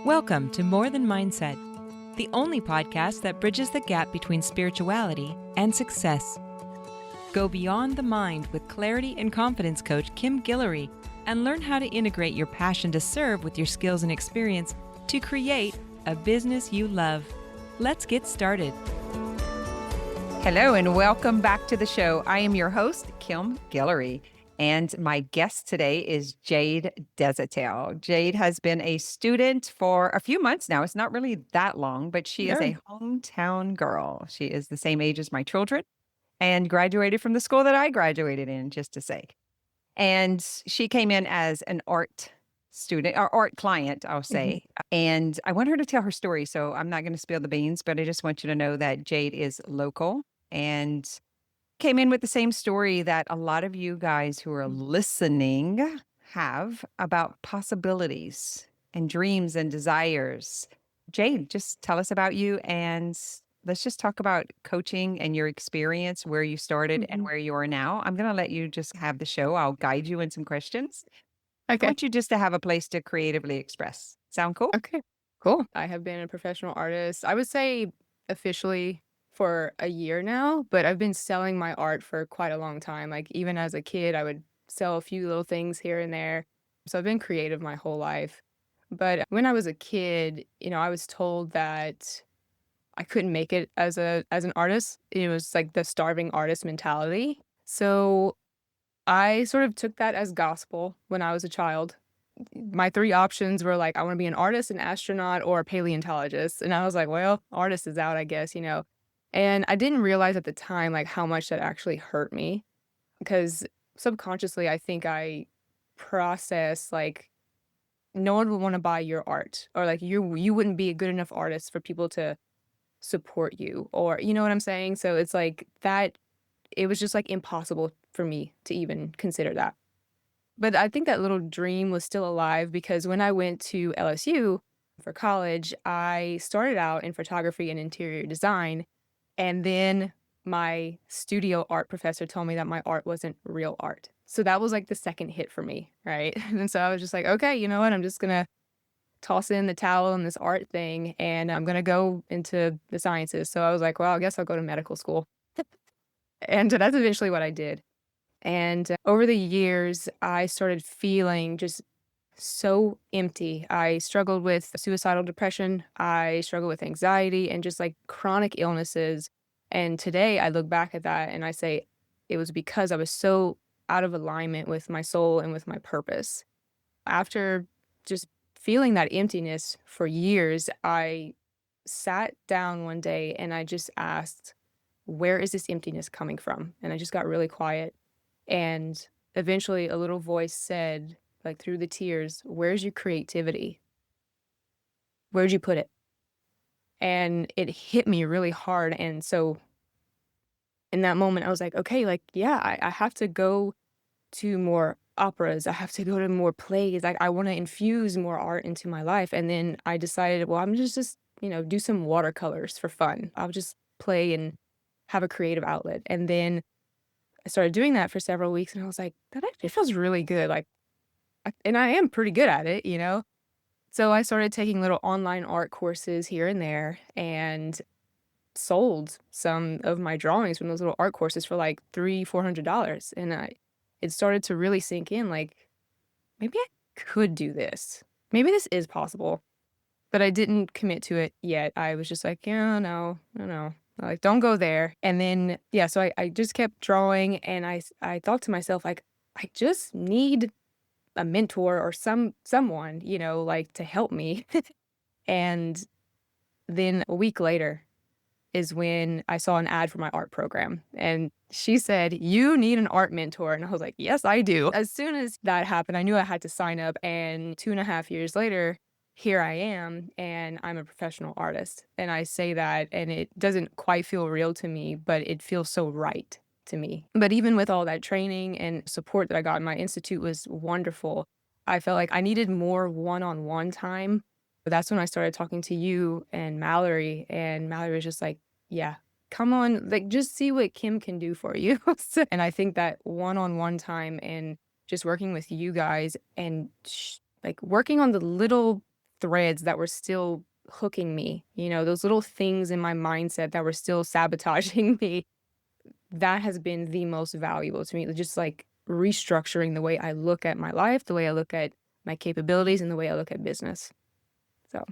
Welcome to More Than Mindset, the only podcast that bridges the gap between spirituality and success. Go beyond the mind with clarity and confidence coach Kim Guillory and learn how to integrate your passion to serve with your skills and experience to create a business you love. Let's get started. Hello and welcome back to the show. I am your host, Kim Guillory, and my guest today is Jade DesHotel. Jade has been a student for a few months now. It's not really that long, but she is a hometown girl. She is the same age as my children and graduated from the school that I graduated in, just to say. And she came in as an art student or art client, I'll say. And I want her to tell her story. So I'm not going to spill the beans, but I just want you to know that Jade is local and came in with the same story that a lot of you guys who are listening have about possibilities and dreams and desires. Jade, just tell us about you and let's just talk about coaching and your experience, where you started and where you are now. I'm going to let you just have the show. I'll guide you in some questions. I Okay. want you just to have a place to creatively express. Sound cool? Okay. Cool. I have been a professional artist, I would say officially for a year now, but I've been selling my art for quite a long time. Like even as a kid, I would sell a few little things here and there. So I've been creative my whole life. But when I was a kid, I was told that I couldn't make it as an artist. It was like the starving artist mentality. So I sort of took that as gospel when I was a child. My three options were like, I want to be an artist, an astronaut, or a paleontologist. And I was like, well, artist is out, I guess. And I didn't realize at the time, like, how much that actually hurt me. Because subconsciously, I think I processed, like, no one would want to buy your art. Or, like, you wouldn't be a good enough artist for people to support you. Or, you know what I'm saying? So it's like that, it was just, like, impossible for me to even consider that. But I think that little dream was still alive because when I went to LSU for college, I started out in photography and interior design. And then my studio art professor told me that my art wasn't real art. So that was like the second hit for me, right? And so I was just like, okay, you know what? I'm just going to toss in the towel in this art thing and I'm going to go into the sciences. So I was like, well, I guess I'll go to medical school. And that's eventually what I did. And over the years, I started feeling just so empty. I struggled with suicidal depression. I struggled with anxiety and just like chronic illnesses. And today I look back at that and I say it was because I was so out of alignment with my soul and with my purpose. After just feeling that emptiness for years, I sat down one day and I just asked, where is this emptiness coming from? And I just got really quiet. And eventually a little voice said, like through the tears, where's your creativity? Where'd you put it? And it hit me really hard. And so in that moment, I was like, okay, like, yeah, I have to go to more operas. I have to go to more plays. Like, I want to infuse more art into my life. And then I decided, well, I'm just do some watercolors for fun. I'll just play and have a creative outlet. And then I started doing that for several weeks and I was like, that actually feels really good. Like, and I am pretty good at it. So I started taking little online art courses here and there and sold some of my drawings from those little art courses for like $300-$400. And it started to really sink in, like, maybe I could do this. Maybe this is possible. But I didn't commit to it yet. I was just like, yeah, no. Like, don't go there. And then, yeah, so I just kept drawing and I thought to myself, like, I just need a mentor or someone, like to help me. And then a week later is when I saw an ad for my art program. And she said, you need an art mentor. And I was like, yes, I do. As soon as that happened, I knew I had to sign up. And 2.5 years later, here I am, and I'm a professional artist. And I say that, and it doesn't quite feel real to me, but it feels so right to me. But even with all that training and support that I got in my institute was wonderful. I felt like I needed more one-on-one time. But that's when I started talking to you and Mallory was just like, yeah, come on, like, just see what Kim can do for you. And I think that one-on-one time and just working with you guys and like working on the little threads that were still hooking me, those little things in my mindset that were still sabotaging me. That has been the most valuable to me, just like restructuring the way I look at my life, the way I look at my capabilities, and the way I look at business. So,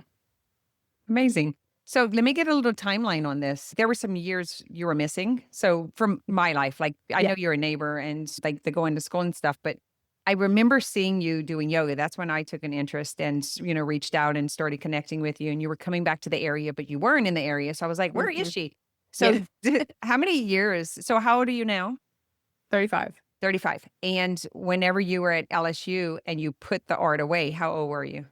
Amazing. So let me get a little timeline on this. There were some years you were missing. So from my life, like I yeah. know you're a neighbor and like the going to school and stuff, but I remember seeing you doing yoga. That's when I took an interest and, reached out and started connecting with you. And you were coming back to the area, but you weren't in the area. So I was like, where is Mhm. she? Yeah. So how many years? So how old are you now? 35. 35. And whenever you were at LSU and you put the art away, how old were you?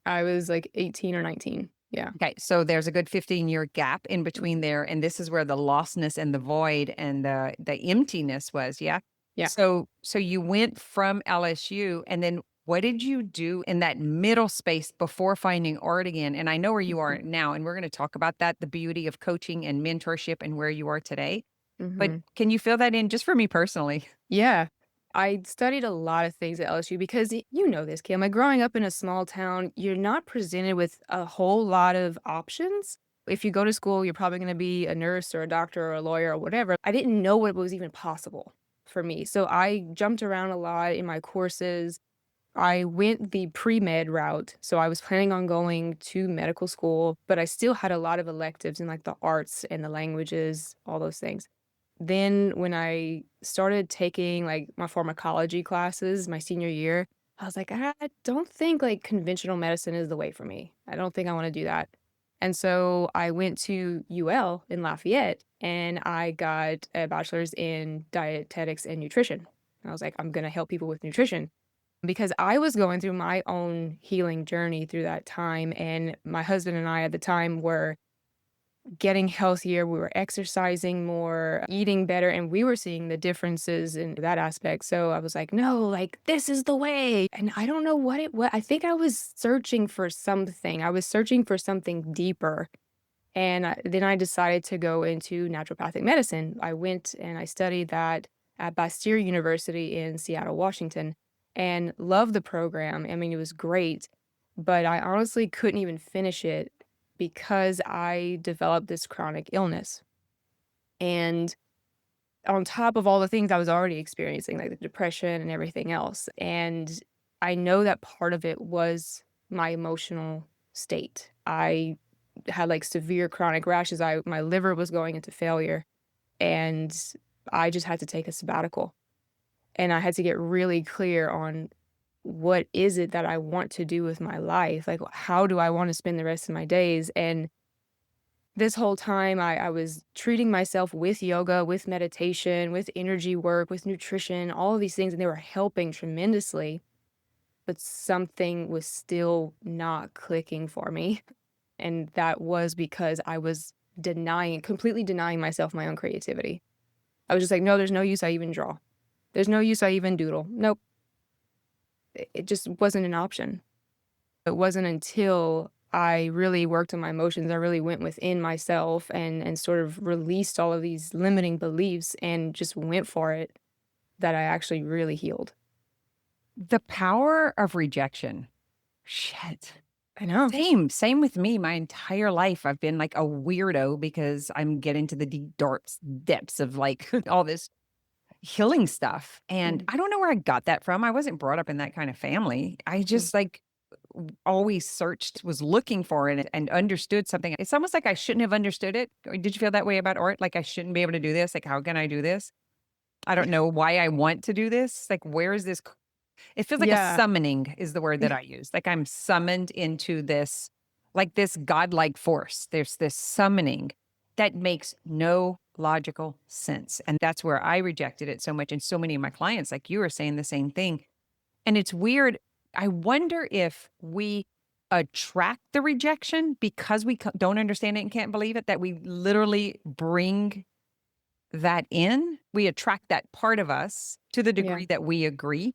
I was like 18 or 19. Yeah. Okay, so there's a good 15-year gap in between Mhm. there, and this is where the lostness and the void and the emptiness was, yeah? Yeah. So you went from LSU, and then what did you do in that middle space before finding art again? And I know where you are Mhm. now, and we're gonna talk about that, the beauty of coaching and mentorship and where you are today. But Mhm. can you fill that in just for me personally? Yeah. I studied a lot of things at LSU because you know this, Kim. Like growing up in a small town, you're not presented with a whole lot of options. If you go to school, you're probably going to be a nurse or a doctor or a lawyer or whatever. I didn't know what was even possible for me. So I jumped around a lot in my courses. I went the pre-med route. So I was planning on going to medical school, but I still had a lot of electives in like the arts and the languages, all those things. Then when I started taking, like, my pharmacology classes my senior year, I was like, I don't think, like, conventional medicine is the way for me. I don't think I wanna do that." And so I went to UL in Lafayette, and I got a bachelor's in dietetics and nutrition. I was like, "I'm gonna help people with nutrition." Because I was going through my own healing journey through that time, and my husband and I at the time were getting healthier, we were exercising more, eating better, and we were seeing the differences in that aspect. So I was like, no, like this is the way. And I don't know what it was. I think I was searching for something. I was searching for something deeper. And then I decided to go into naturopathic medicine. I went and I studied that at Bastyr University in Seattle, Washington, and loved the program. I mean, it was great, but I honestly couldn't even finish it because I developed this chronic illness. And on top of all the things I was already experiencing, like the depression and everything else. And I know that part of it was my emotional state. I had like severe chronic rashes. My liver was going into failure, and I just had to take a sabbatical. And I had to get really clear on what is it that I want to do with my life? Like how do I want to spend the rest of my days? And this whole time I was treating myself with yoga, with meditation, with energy work, with nutrition, all of these things, and they were helping tremendously, but something was still not clicking for me. And that was because I was completely denying myself my own creativity. I was just like, no, there's no use I even draw. There's no use I even doodle. Nope. It just wasn't an option. It wasn't until I really worked on my emotions, I really went within myself and sort of released all of these limiting beliefs and just went for it, that I actually really healed. The power of rejection. Shit. I know. Same with me. My entire life, I've been like a weirdo because I'm getting to the deep depths of like all this healing stuff. And Mm. I don't know where I got that from. I wasn't brought up in that kind of family. I Mm. just like always searched, was looking for it and understood something. It's almost like I shouldn't have understood it. Or did you feel that way about art? Like I shouldn't be able to do this? Like, how can I do this? I don't know why I want to do this. Like, where is this? It feels like a Yeah. summoning is the word that I use. Like I'm summoned into this, like this godlike force. There's this summoning that makes no logical sense. And that's where I rejected it so much. And so many of my clients, like you were saying the same thing. And it's weird. I wonder if we attract the rejection because we don't understand it and can't believe it, that we literally bring that in. We attract that part of us to the Yeah. degree that we agree.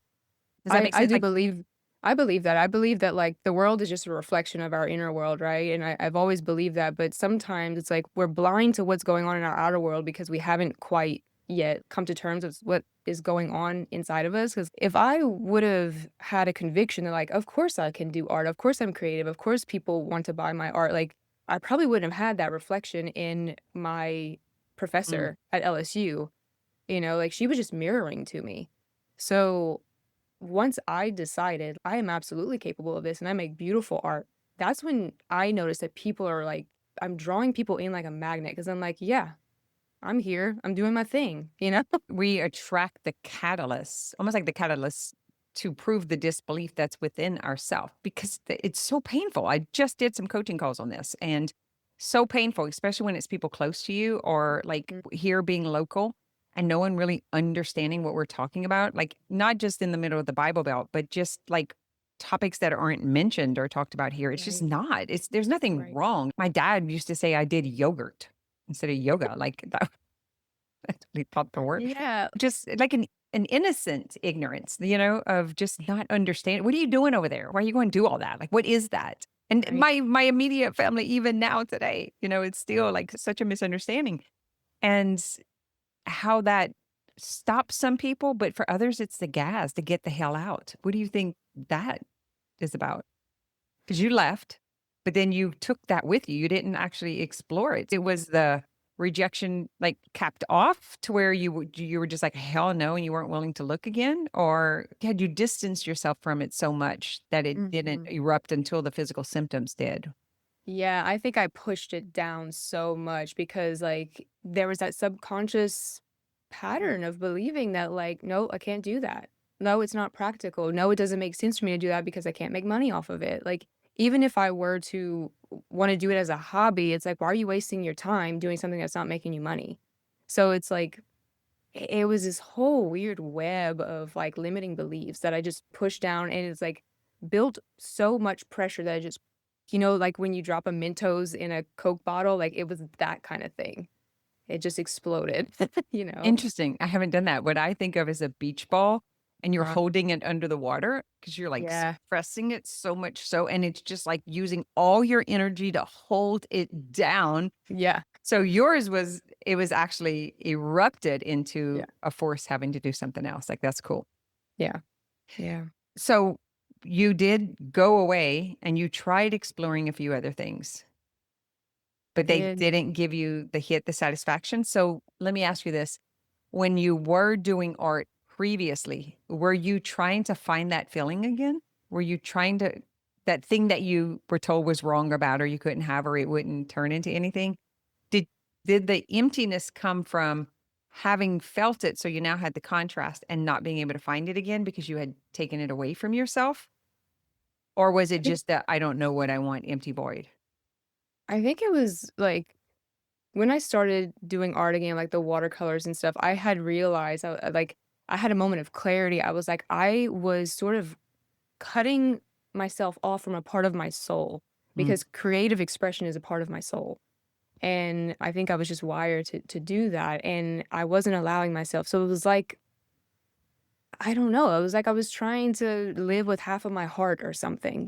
Does that make I sense? do Like, believe I believe that. I believe that, like, the world is just a reflection of our inner world, right? And I've always believed that, but sometimes it's like we're blind to what's going on in our outer world because we haven't quite yet come to terms with what is going on inside of us. Because if I would have had a conviction that, like, of course I can do art, of course I'm creative, of course people want to buy my art, like, I probably wouldn't have had that reflection in my Mm. professor at LSU. Like, she was just mirroring to me. So once I decided I am absolutely capable of this and I make beautiful art, that's when I noticed that people are like, I'm drawing people in like a magnet because I'm like, yeah, I'm here. I'm doing my thing. We attract the catalyst, almost like the catalyst to prove the disbelief that's within ourselves because it's so painful. I just did some coaching calls on this and so painful, especially when it's people close to you or like Mm, here being local and no one really understanding what we're talking about. Like not just in the middle of the Bible Belt, but just like topics that aren't mentioned or talked about here. It's just right, not. There's nothing right. wrong. My dad used to say I did yogurt instead of yoga. Like that actually thought the word. Yeah, Just like an innocent ignorance, of just not understanding. What are you doing over there? Why are you going to do all that? Like, what is that? And right. my immediate family, even now today, it's still like such a misunderstanding. And how that stops some people, but for others, it's the gas to get the hell out. What do you think that is about? Because you left, but then you took that with you. You didn't actually explore it. It was the rejection like capped off to where you were just like hell no and you weren't willing to look again, or had you distanced yourself from it so much that it didn't Mhm. erupt until the physical symptoms did? Yeah, I think I pushed it down so much because, like, there was that subconscious pattern of believing that, like, no, I can't do that. No, it's not practical. No, it doesn't make sense for me to do that because I can't make money off of it. Like, even if I were to want to do it as a hobby, it's like, why are you wasting your time doing something that's not making you money? So it's like, it was this whole weird web of like limiting beliefs that I just pushed down, and it's like built so much pressure that I just, like when you drop a Mentos in a Coke bottle, like it was that kind of thing. It just exploded, you know? Interesting. I haven't done that. What I think of is a beach ball and you're Uh, holding it under the water because you're like yeah. pressing it so much so, and it's just like using all your energy to hold it down. Yeah. So it was actually erupted into Yeah. a force having to do something else. Like that's cool. Yeah. Yeah. So you did go away and you tried exploring a few other things, I but they did. didn't give you the satisfaction. So let me ask you this. When you were doing art previously, were you trying to find that feeling again? Were you trying to that thing that you were told was wrong about or you couldn't have or it wouldn't turn into anything? Did did the emptiness come from having felt it so you now had the contrast and not being able to find it again because you had taken it away from yourself? Or was I it think just that I don't know what I want empty void? I think it was like when I started doing art again, like the watercolors and stuff, I had realized like I had a moment of clarity. I was like, I was sort of cutting myself off from a part of my soul Mm. because creative expression is a part of my soul. And I think I was just wired to do that. And I wasn't allowing myself. So it was like, I don't know. It was like I was trying to live with half of my heart or something?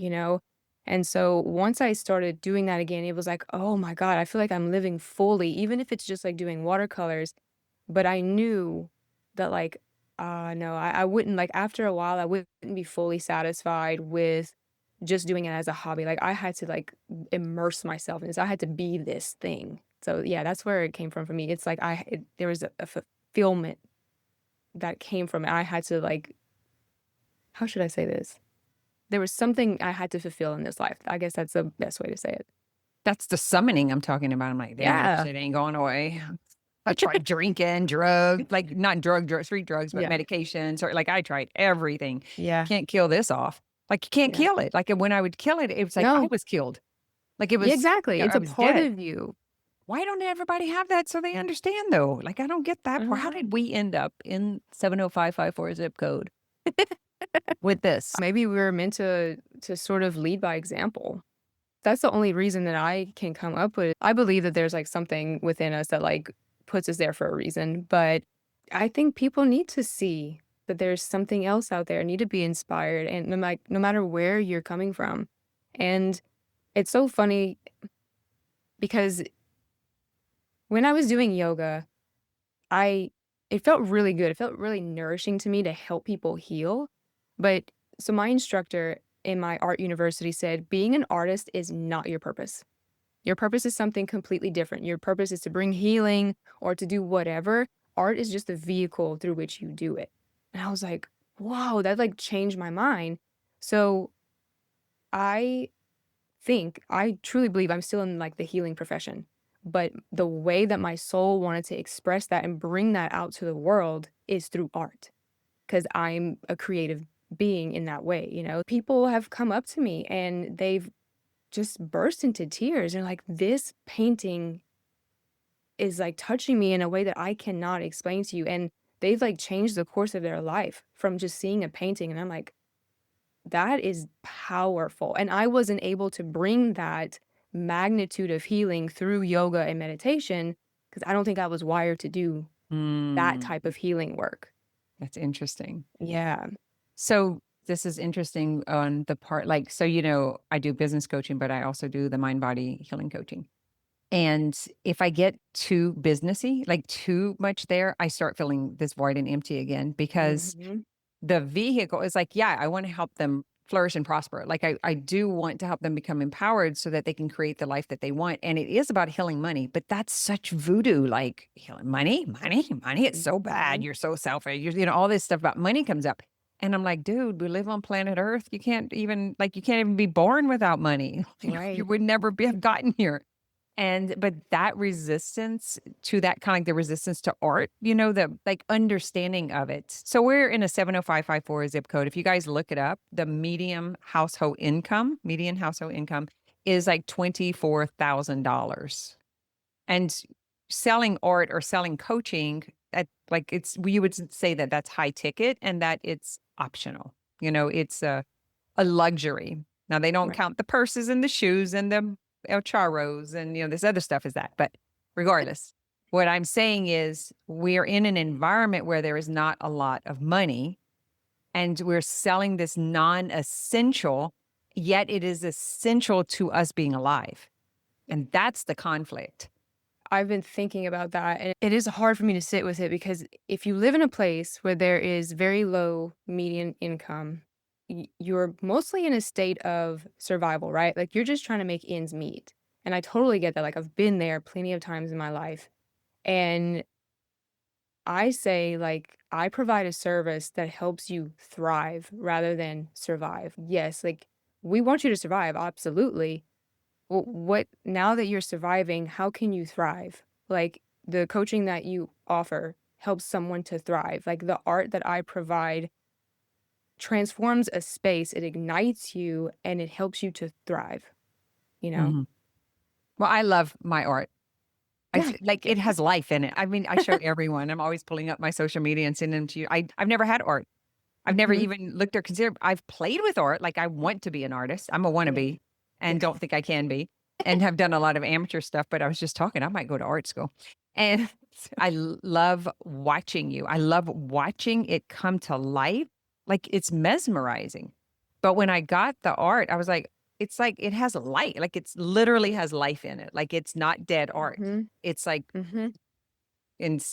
And so once I started doing that again, it was like, oh my God, I feel like I'm living fully, even if it's just like doing watercolors. But I knew that, like, no, I wouldn't, like, after a while, I wouldn't be fully satisfied with just doing it as a hobby. Like, I had to, like, immerse myself in this. I had to be this thing. So, yeah, that's where it came from for me. It's like there was a fulfillment that came from it. I had to, like, how should I say this? There was something I had to fulfill in this life. I guess that's the best way to say it. That's the summoning I'm talking about. I'm like, damn, that Yeah. shit ain't going away. I tried drinking, drugs, like not street drugs, but Yeah. medications, or like I tried everything. Yeah. Can't kill this off. Like you can't Yeah. kill it. Like when I would kill it, it was like I No. was killed. Like it Yeah, was, exactly. It's I a was part dead. of you. Why don't everybody have that so they understand though? Like I don't get I that part. don't How know. did we end up in 70554 zip code with this? Maybe we were meant to sort of lead by example. That's the only reason that I can come up with. I believe that there's like something within us that like puts us there for a reason, but I think people need to see that there's something else out there, need to be inspired, and no matter where you're coming from. And it's so funny because when I was doing yoga, I it felt really good. It felt really nourishing to me to help people heal. But so my instructor in my art university said, being an artist is not your purpose. Your purpose is something completely different. Your purpose is to bring healing or to do whatever. Art is just the vehicle through which you do it. And I was like, wow, that like changed my mind. So I I truly believe I'm still in like the healing profession. But the way that my soul wanted to express that and bring that out to the world is through art, because I'm a creative being in that way. People have come up to me and they've just burst into tears. They're like, this painting is like touching me in a way that I cannot explain to you. And they've like changed the course of their life from just seeing a painting. And I'm like, that is powerful. And I wasn't able to bring that magnitude of healing through yoga and meditation because I don't think I was wired to do that Mm, type of healing work. that's interesting. Yeah. So this is interesting on the part, like, so, I do business coaching, but I also do the mind body healing coaching. And if I get too businessy, like too much there, I start feeling this void and empty again because Hmm. the vehicle is like, yeah, I want to help them flourish and prosper. Like I do want to help them become empowered so that they can create the life that they want. And it is about healing money, but that's such voodoo, like healing money, money, money. It's so bad. Hmm. You're so selfish. All this stuff about money comes up. And I'm like, dude, we live on planet Earth. You can't even be born without money. You Right. would never have gotten here. But that resistance to that kind of like the resistance to art, the like understanding of it. So we're in a 70554 zip code. If you guys look it up, the median household income is like $24,000. And selling art or selling coaching, you would say that that's high ticket and that it's optional. It's a luxury. Now they don't Right. count the purses and the shoes and the El Charros and this other stuff is that. But regardless, what I'm saying is we're in an environment where there is not a lot of money and we're selling this non-essential, yet it is essential to us being alive. And that's the conflict. I've been thinking about that, and it is hard for me to sit with it because if you live in a place where there is very low median income, you're mostly in a state of survival, right? Like you're just trying to make ends meet. And I totally get that. Like I've been there plenty of times in my life. And I say, like, I provide a service that helps you thrive rather than survive. Yes, like we want you to survive, absolutely. Well, what now that you're surviving, how can you thrive? Like the coaching that you offer helps someone to thrive. Like the art that I provide transforms a space, it ignites you and it helps you to thrive, you know? Mhm. Well, I love my art. Yeah. Like it has life in it. I mean, I show everyone. I'm always pulling up my social media and sending them to you. I've never had art. I've never Hmm. even looked or considered. I've played with art. Like I want to be an artist. I'm a Yeah. wannabe and Yeah. don't think I can be and have done a lot of amateur stuff, but I was just talking, I might go to art school. And love watching you. I love watching it come to life. Like it's mesmerizing. But when I got the art, I was like, it's like it has light. Like it's literally has life in it. Like it's not dead art. Hmm. It's like, Hmm. and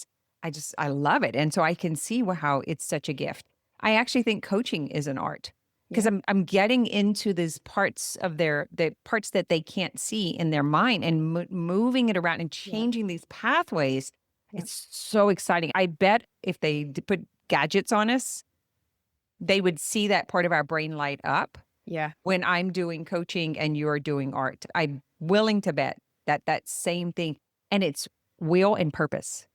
I love it. And so I can see how it's such a gift. I actually think coaching is an art because Yeah. I'm getting into these parts of the parts that they can't see in their mind and moving it around and Yeah. changing these pathways. Yeah. It's so exciting. I bet if they put gadgets on us, they would see that part of our brain light up Yeah. when I'm doing coaching and you're doing art. I'm willing to bet that same thing. And it's will and purpose,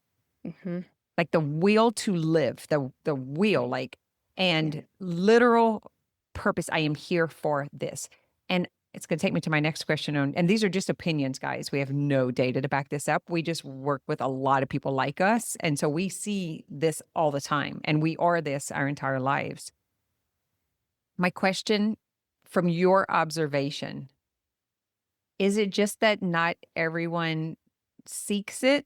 Hmm. like the will to live, the will, like, Yeah. and literal purpose. I am here for this. And it's going to take me to my next question and these are just opinions, guys. We have no data to back this up. We just work with a lot of people like us. And so we see this all the time and we are this our entire lives. My question from your observation, is it just that not everyone seeks it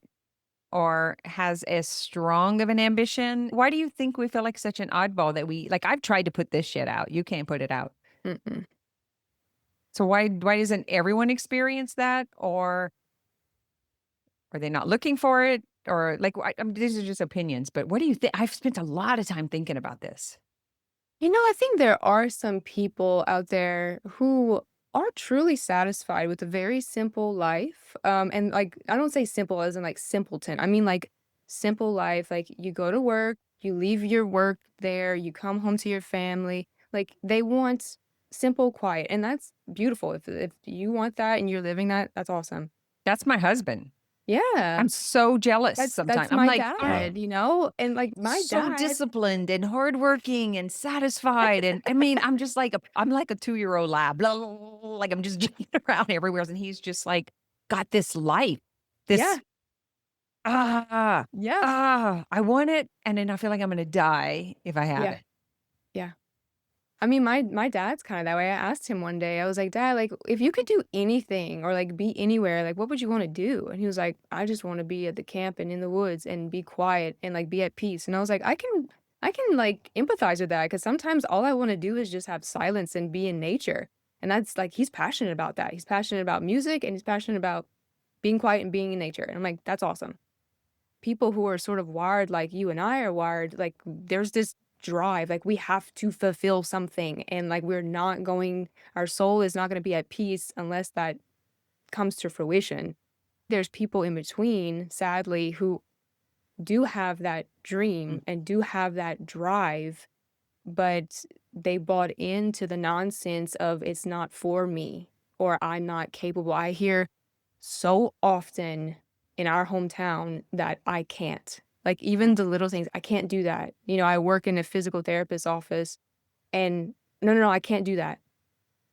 or has as strong of an ambition? Why do you think we feel like such an oddball that I've tried to put this shit out. You can't put it out. Mm-mm. So why doesn't everyone experience that? Or are they not looking for it? Or like, these are just opinions, but what do you think? I've spent a lot of time thinking about this. I think there are some people out there who are truly satisfied with a very simple life. And like, I don't say simple as in like simpleton. I mean like simple life. Like you go to work, you leave your work there, you come home to your family. Like they want simple quiet, and that's beautiful. If you want that and you're living that, that's awesome. That's my husband. Yeah. I'm so jealous sometimes. That's I'm my like, dad, and like my so dad. disciplined and hardworking and satisfied. And I mean, I'm just like I'm like a 2-year-old lab. Blah, blah, blah, blah, like I'm just jumping around everywhere. And he's just like got this life. Yeah. This ah Yeah. I want it. And then I feel like I'm gonna die if I have Yeah. it. Yeah. I mean, my dad's kinda that way. I asked him one day, I was like, "Dad, like, if you could do anything or, like, be anywhere, like, what would you wanna do?" And he was like, "I just wanna be at the camp and in the woods and be quiet and, like, be at peace." And I was like, I can, like, empathize with that because sometimes all I wanna do is just have silence and be in nature." And that's like he's passionate about that. He's passionate about music, and he's passionate about being quiet and being in nature. And I'm like, "That's awesome." People who are sort of wired like you and I are wired, like there's this drive, like we have to fulfill something, and like our soul is not going to be at peace unless that comes to fruition. There's people in between, sadly, who do have that Mm. dream and do have that drive, but they bought into the nonsense of it's not for me or I'm not capable. I hear so often in our hometown that I can't. Like even the little things, I can't do that. I work in a physical therapist's office and no, no, no, I can't do that.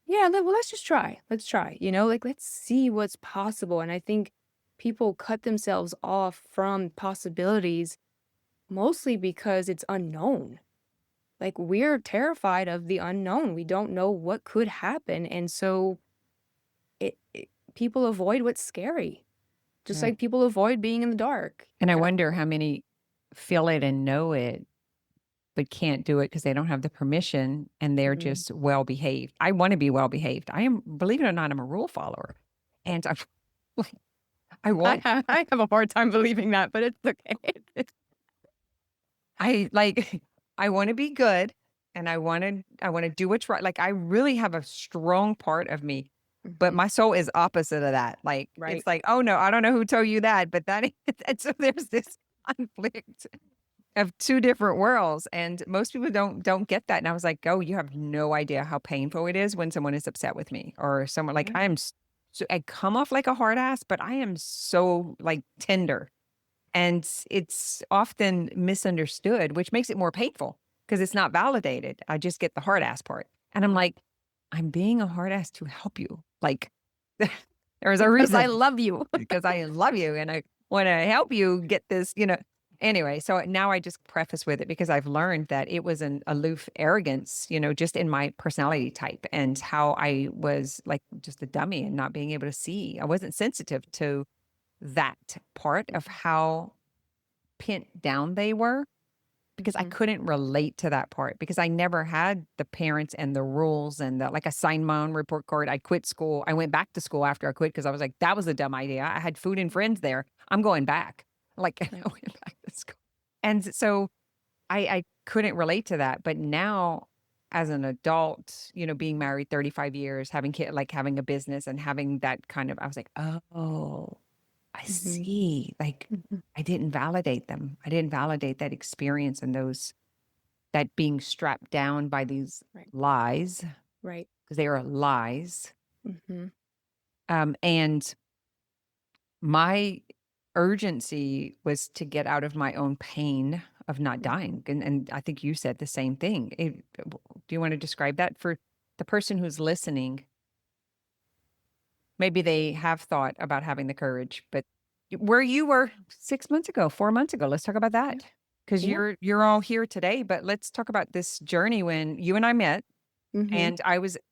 Yeah, well, let's just try. Let's try, like let's see what's possible. And I think people cut themselves off from possibilities mostly because it's unknown. Like we're terrified of the unknown. We don't know what could happen. And so people avoid what's scary. Just Yeah. like people avoid being in the dark. And I wonder how many feel it and know it, but can't do it because they don't have the permission and they're Mhm. just well behaved. I want to be well behaved. I am, believe it or not, I'm a rule follower. And I want, I have a hard time believing that, but it's okay. I like, I want to be good and I want to do what's right. Like I really have a strong part of me, but Mhm. my soul is opposite of that. Like, Right. it's like, oh no, I don't know who told you that, but that is, and so there's this conflict of two different worlds, and most people don't get that. And I was like, "Oh, you have no idea how painful it is when someone is upset with me or someone like Yeah. I come off like a hard ass, but I am so like tender, and it's often misunderstood, which makes it more painful because it's not validated. I just get the hard ass part, and I'm like, I'm being a hard ass to help you. Like there's a Because I reason love you. because I love you and I want to help you get this. Anyway, so now I just preface with it because I've learned that it was an aloof arrogance, just in my personality type and how I was like just a dummy and not being able to see. I wasn't sensitive to that part of how pent down they were because I Mhm. couldn't relate to that part because I never had the parents and the rules and like I signed my own report card. I quit school. I went back to school after I quit because I was like, that was a dumb idea. I had food and friends there. I'm going back. Like I Right. went back to school. And so I couldn't relate to that. But now as an adult, being married 35 years, having kid, like having a business and having that kind of, I was like, oh, I Mhm. see. Like Mhm. I didn't validate them. I didn't validate that experience and that being strapped down by these Right. lies Right. because they are lies. Mhm. And my urgency was to get out of my own pain of not Mhm. dying. And I think you said the same thing. Do you want to describe that for the person who's listening? Maybe they have thought about having the courage, but where you were 6 months ago, 4 months ago, let's talk about Yeah. that. Because Yeah. you're all here today, but let's talk about this journey when you and I met. Mhm. And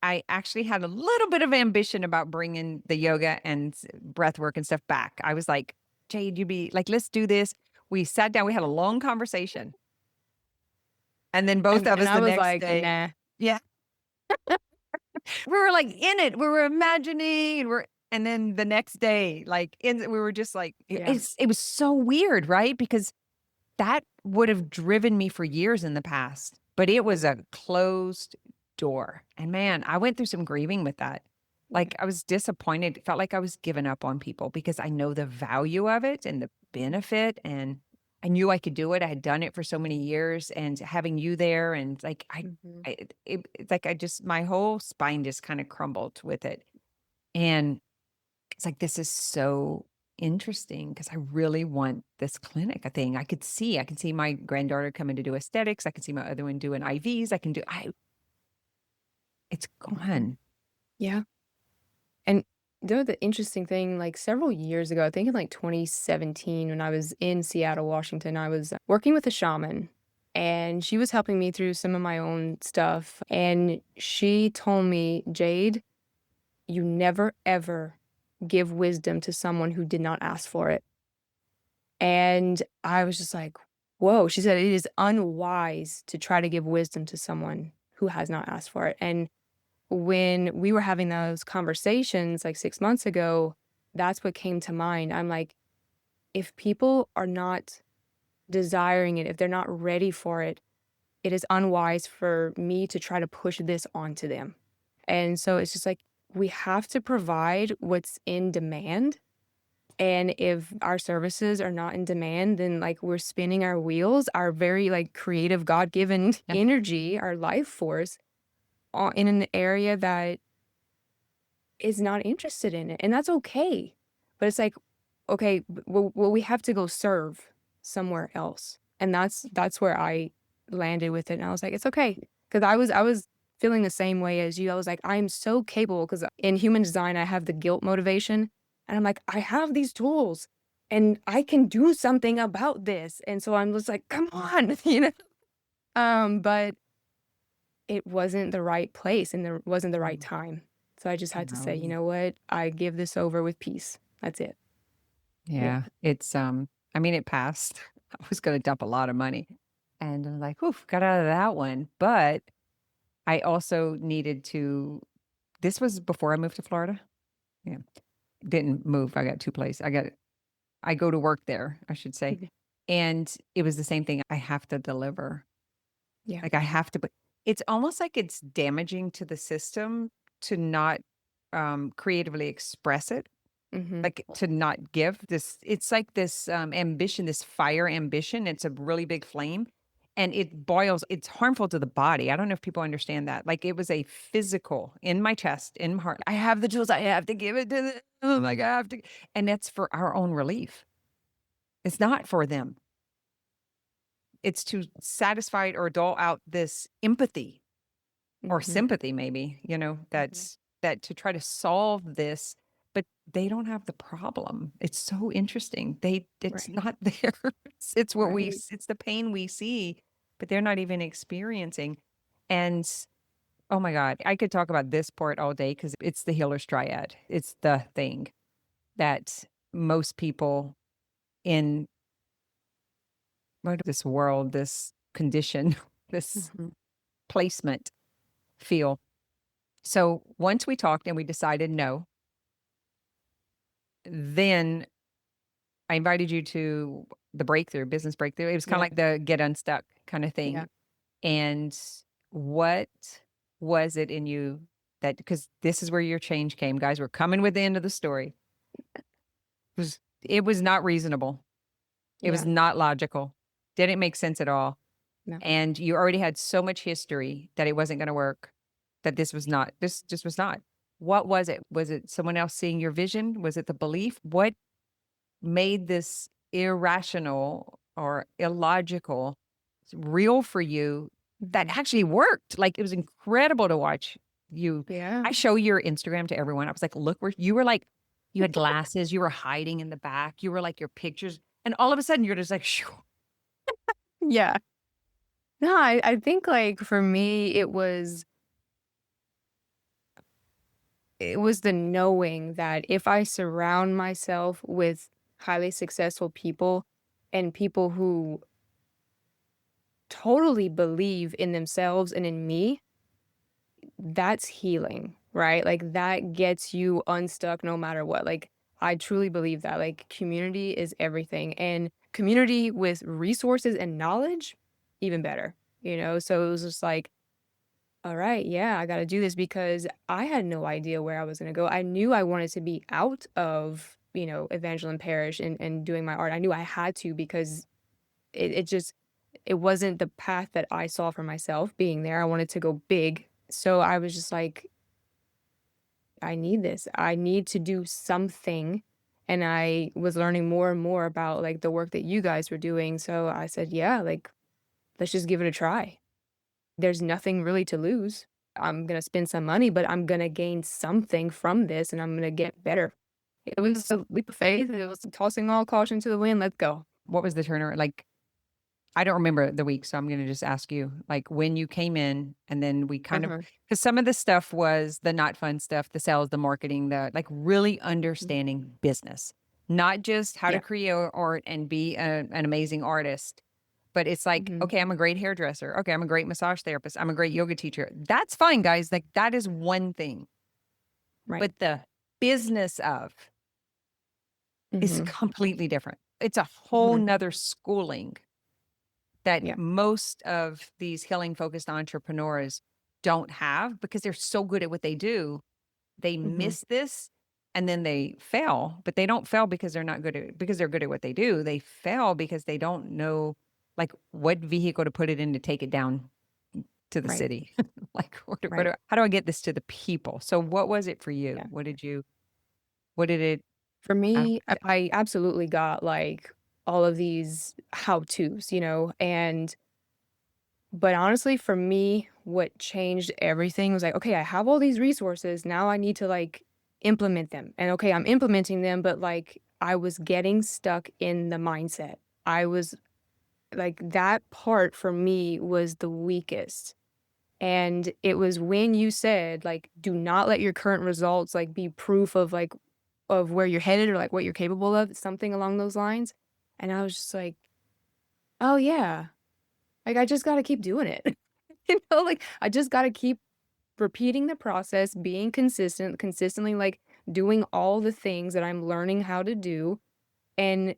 I actually had a little bit of ambition about bringing the yoga and breath work and stuff back. I was like, Jade, you'd be like, let's do this. We sat down, we had a long conversation. And then both of And us I the was next like, day, "Nah." yeah, we were like in it. We were imagining and we're And then the next day, we were just like, Yeah. it was so weird, right? Because that would have driven me for years in the past, but it was a closed door. And man, I went through some grieving with that. Yeah. I was disappointed. It felt like I was giving up on people because I know the value of it and the benefit, and I knew I could do it. I had done it for so many years, and having you there, and Mhm. it's like my whole spine just kind of crumbled with it. And it's like, this is so interesting because I really want this clinic, a thing. I can see my granddaughter coming to do aesthetics. I can see my other one doing IVs. It's Mhm. gone. Yeah. And the interesting thing, like several years ago, I think in like 2017, when I was in Seattle, Washington, I was working with a shaman and she was helping me through some of my own stuff. And she told me, Jade, you never ever give wisdom to someone who did not ask for it. And I was just like, whoa. She said it is unwise to try to give wisdom to someone who has not asked for it. And when we were having those conversations like 6 months ago, that's what came to mind. I'm like, if people are not desiring it, if they're not ready for it, it is unwise for me to try to push this onto them. And so it's just like, we have to provide what's in demand. And if our services are not in demand, then like we're spinning our wheels, our very like creative, God given Yeah. energy, our life force in an area that is not interested in it, and that's okay. But it's like, okay, well, we have to go serve somewhere else, and that's where I landed with it, and I was like, it's okay, because I was feeling the same way as you. I was like, I'm so capable because in human design I have the guilt motivation, and I'm like, I have these tools, and I can do something about this, and so I'm just like, come on, but it wasn't the right place and there wasn't the right Mm. time. So I just had to say, you No. know what? I give this over with peace. That's it. Yeah. Yeah. I mean, it passed. I was going to dump a lot of money, and I'm like, oof, got out of that one. But I also needed to, this was before I moved to Florida. Yeah. Didn't move. I got two places. I go to work there, I should say. Mhm. And it was the same thing. I have to deliver. Yeah. I have to, but it's almost like it's damaging to the system to not creatively express it, Mhm. like to not give this. It's like this ambition, this fire ambition. It's a really big flame and it boils. It's harmful to the body. I don't know if people understand that. Like it was a physical in my chest, in my heart. I have the tools. I have to give it to them. Like I have to. And that's for our own relief. It's not for them. It's to satisfy or dole out this empathy or Mhm. sympathy maybe, Mhm. that to try to solve this, but they don't have the problem. It's so interesting. It's Right. not theirs. It's what Right. it's the pain we see, but they're not even experiencing. And oh my God, I could talk about this part all day because it's the healer's triad. It's the thing that most people in this world, this condition, this Mhm. placement feel. So once we talked and we decided no, then I invited you to the breakthrough, business breakthrough. It was kind of Yeah. like the get unstuck kind of Yeah. thing. And what was it in you that, because this is where your change came, guys, we're coming with the end of the story. It was not reasonable. It was Yeah. not logical. Didn't make sense at all. No. And you already had so much history that it wasn't going to work, that this just was not. What was it? Was it someone else seeing your vision? Was it the belief? What made this irrational or illogical real for you that Mhm. actually worked? Like it was incredible to watch you. Yeah. I show your Instagram to everyone. I was like, look where you were, like, you had glasses, you were hiding in the back, you were like your pictures, and all of a sudden you're just like, shoo. Yeah. No, I think like for me it was the knowing that if I surround myself with highly successful people and people who totally believe in themselves and in me, that's healing, right? Like that gets you unstuck no matter what. Like I truly believe that like community is everything and community with resources and knowledge, even better, you know? So it was just like, all right, yeah, I got to do this because I had no idea where I was going to go. I knew I wanted to be out of, Evangeline Parish and doing my art. I knew I had to because it just, it wasn't the path that I saw for myself being there. I wanted to go big. So I was just like, I need this. I need to do something. And I was learning more and more about like the work that you guys were doing. So I said, yeah, like, let's just give it a try. There's nothing really to lose. I'm going to spend some money, but I'm going to gain something from this and I'm going to get better. It was a leap of faith. It was tossing all caution to the wind. Let's go. What was the turnaround? Like, I don't remember the week, so I'm going to just ask you, like, when you came in, and then we kind of, Uh-huh. because some of the stuff was the not fun stuff, the sales, the marketing, the like really Mhm. understanding business, not just how to Yeah. create art and be an amazing artist, but it's like, Hmm. okay, I'm a great hairdresser. Okay, I'm a great massage therapist. I'm a great yoga teacher. That's fine, guys. Like, that is one thing. Right. But the business of is Hmm. completely different. It's a whole Hmm. nother schooling that Yeah. most of these healing focused entrepreneurs don't have because they're so good at what they do. They Hmm. miss this and then they fail, but they don't fail because they're not good at because they're good at what they do. They fail because they don't know like what vehicle to put it in to take it down to the Right. city. Like Right. how do I get this to the people? So what was it for you? Yeah. What did it For uh, me, I absolutely got like all of these how to's, and but honestly, for me, what changed everything was like, okay, I have all these resources. Now I need to like implement them. And okay, I'm implementing them, but like I was getting stuck in the mindset. I was like, that part for me was the weakest. And it was when you said, like, do not let your current results like be proof of like of where you're headed or like what you're capable of, something along those lines. And I was just like, oh yeah, like I just got to keep doing it. Like I just got to keep repeating the process, being consistent, consistently like doing all the things that I'm learning how to do. And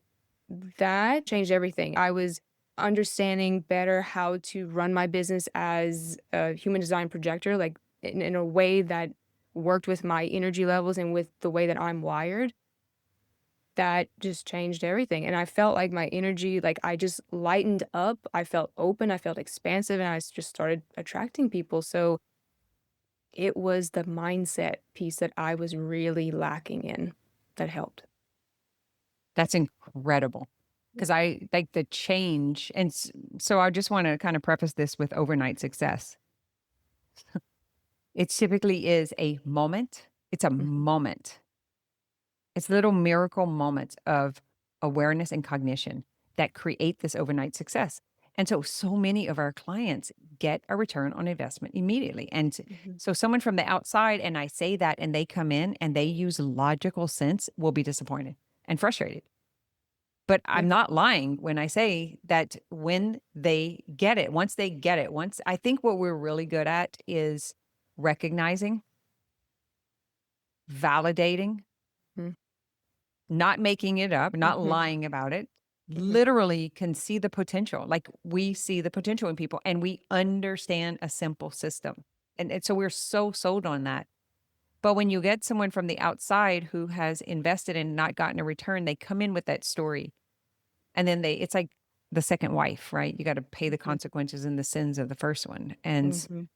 that changed everything. I was understanding better how to run my business as a human design projector, like in a way that worked with my energy levels and with the way that I'm wired. That just changed everything. And I felt like my energy, like I just lightened up. I felt open. I felt expansive and just started attracting people. So it was the mindset piece that I was really lacking in that helped. that's incredible. Because I like the change. And so I just want to kind of preface this with overnight success. It typically is a moment. It's a Mhm. moment. It's little miracle moments of awareness and cognition that create this overnight success. And so many of our clients get a return on investment immediately. And Mhm. so someone from the outside, and I say that, and they come in and they use logical sense, will be disappointed and frustrated. But Yeah. I'm not lying when I say that when they get it, once they get it, once I think what we're really good at is recognizing, validating, Mhm. not making it up, not Mhm. lying about it, Mhm. literally can see the potential. Like we see the potential in people and we understand a simple system. And so we're so sold on that. But when you get someone from the outside who has invested and not gotten a return, they come in with that story. And then it's like the second wife, right? You got to pay the Mhm. consequences and the sins of the first one. And Mhm.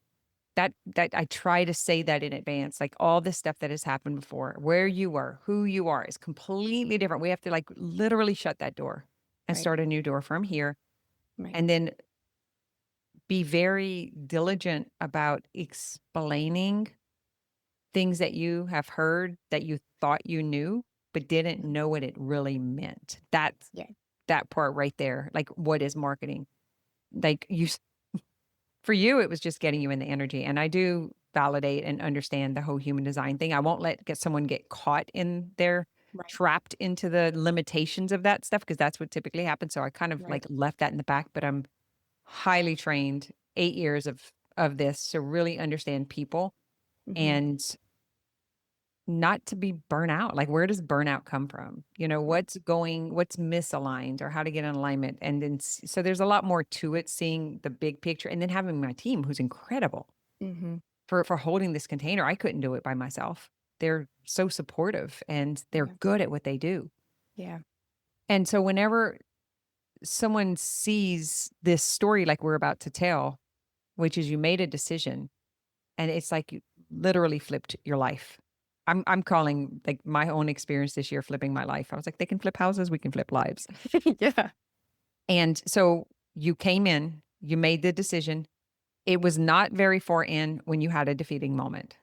that I try to say that in advance, like all this stuff that has happened before, where you were, who you are is completely different. We have to like literally shut that door and Right. start a new door from here. Right. And then be very diligent about explaining things that you have heard that you thought you knew, but didn't Mhm. know what it really meant. That's Yeah. that part right there. Like, what is marketing? Like for you, it was just getting you in the energy. And I do validate and understand the whole human design thing. I won't get someone get caught in their Right. trapped into the limitations of that stuff because that's what typically happens. So I kind of Right. like left that in the back, but I'm highly trained, 8 years of this to really understand people Mhm. and not to be burnout. Like, where does burnout come from? What's misaligned or how to get in alignment. And then, so there's a lot more to it, seeing the big picture and then having my team who's incredible Mhm. for holding this container. I couldn't do it by myself. They're so supportive and they're Yeah. good at what they do. Yeah. And so whenever someone sees this story like we're about to tell, which is you made a decision and it's like you literally flipped your life. I'm calling like my own experience this year flipping my life. I was like, they can flip houses, we can flip lives. Yeah. And so you came in, you made the decision. It was not very far in when you had a defeating moment,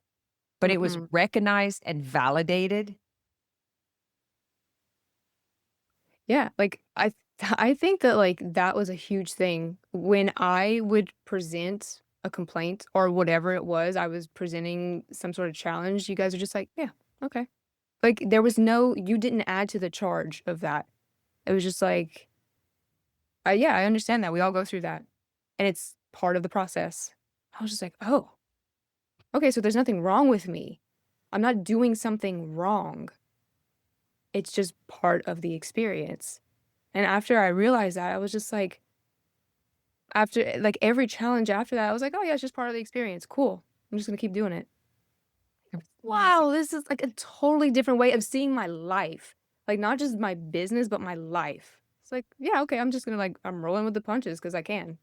but it was Mm-mm. recognized and validated. Yeah, like, I think that, like, that was a huge thing. When I would present a complaint or whatever it was, I was presenting some sort of challenge, you guys are just like, "Yeah, okay." Like, there was no you didn't add to the charge of that. It was just like, yeah, I understand that, we all go through that, and it's part of the process." I was just like, "Oh, okay, so there's nothing wrong with me. I'm not doing something wrong. It's just part of the experience." And after I realized that, I was just like after like, every challenge after that, I was like, "Oh, yeah, it's just part of the experience. Cool. I'm just gonna keep doing it." Wow, this is, like, a totally different way of seeing my life. Like, not just my business, but my life. It's like, "Yeah, okay, I'm just gonna, like I'm rolling with the punches because I can."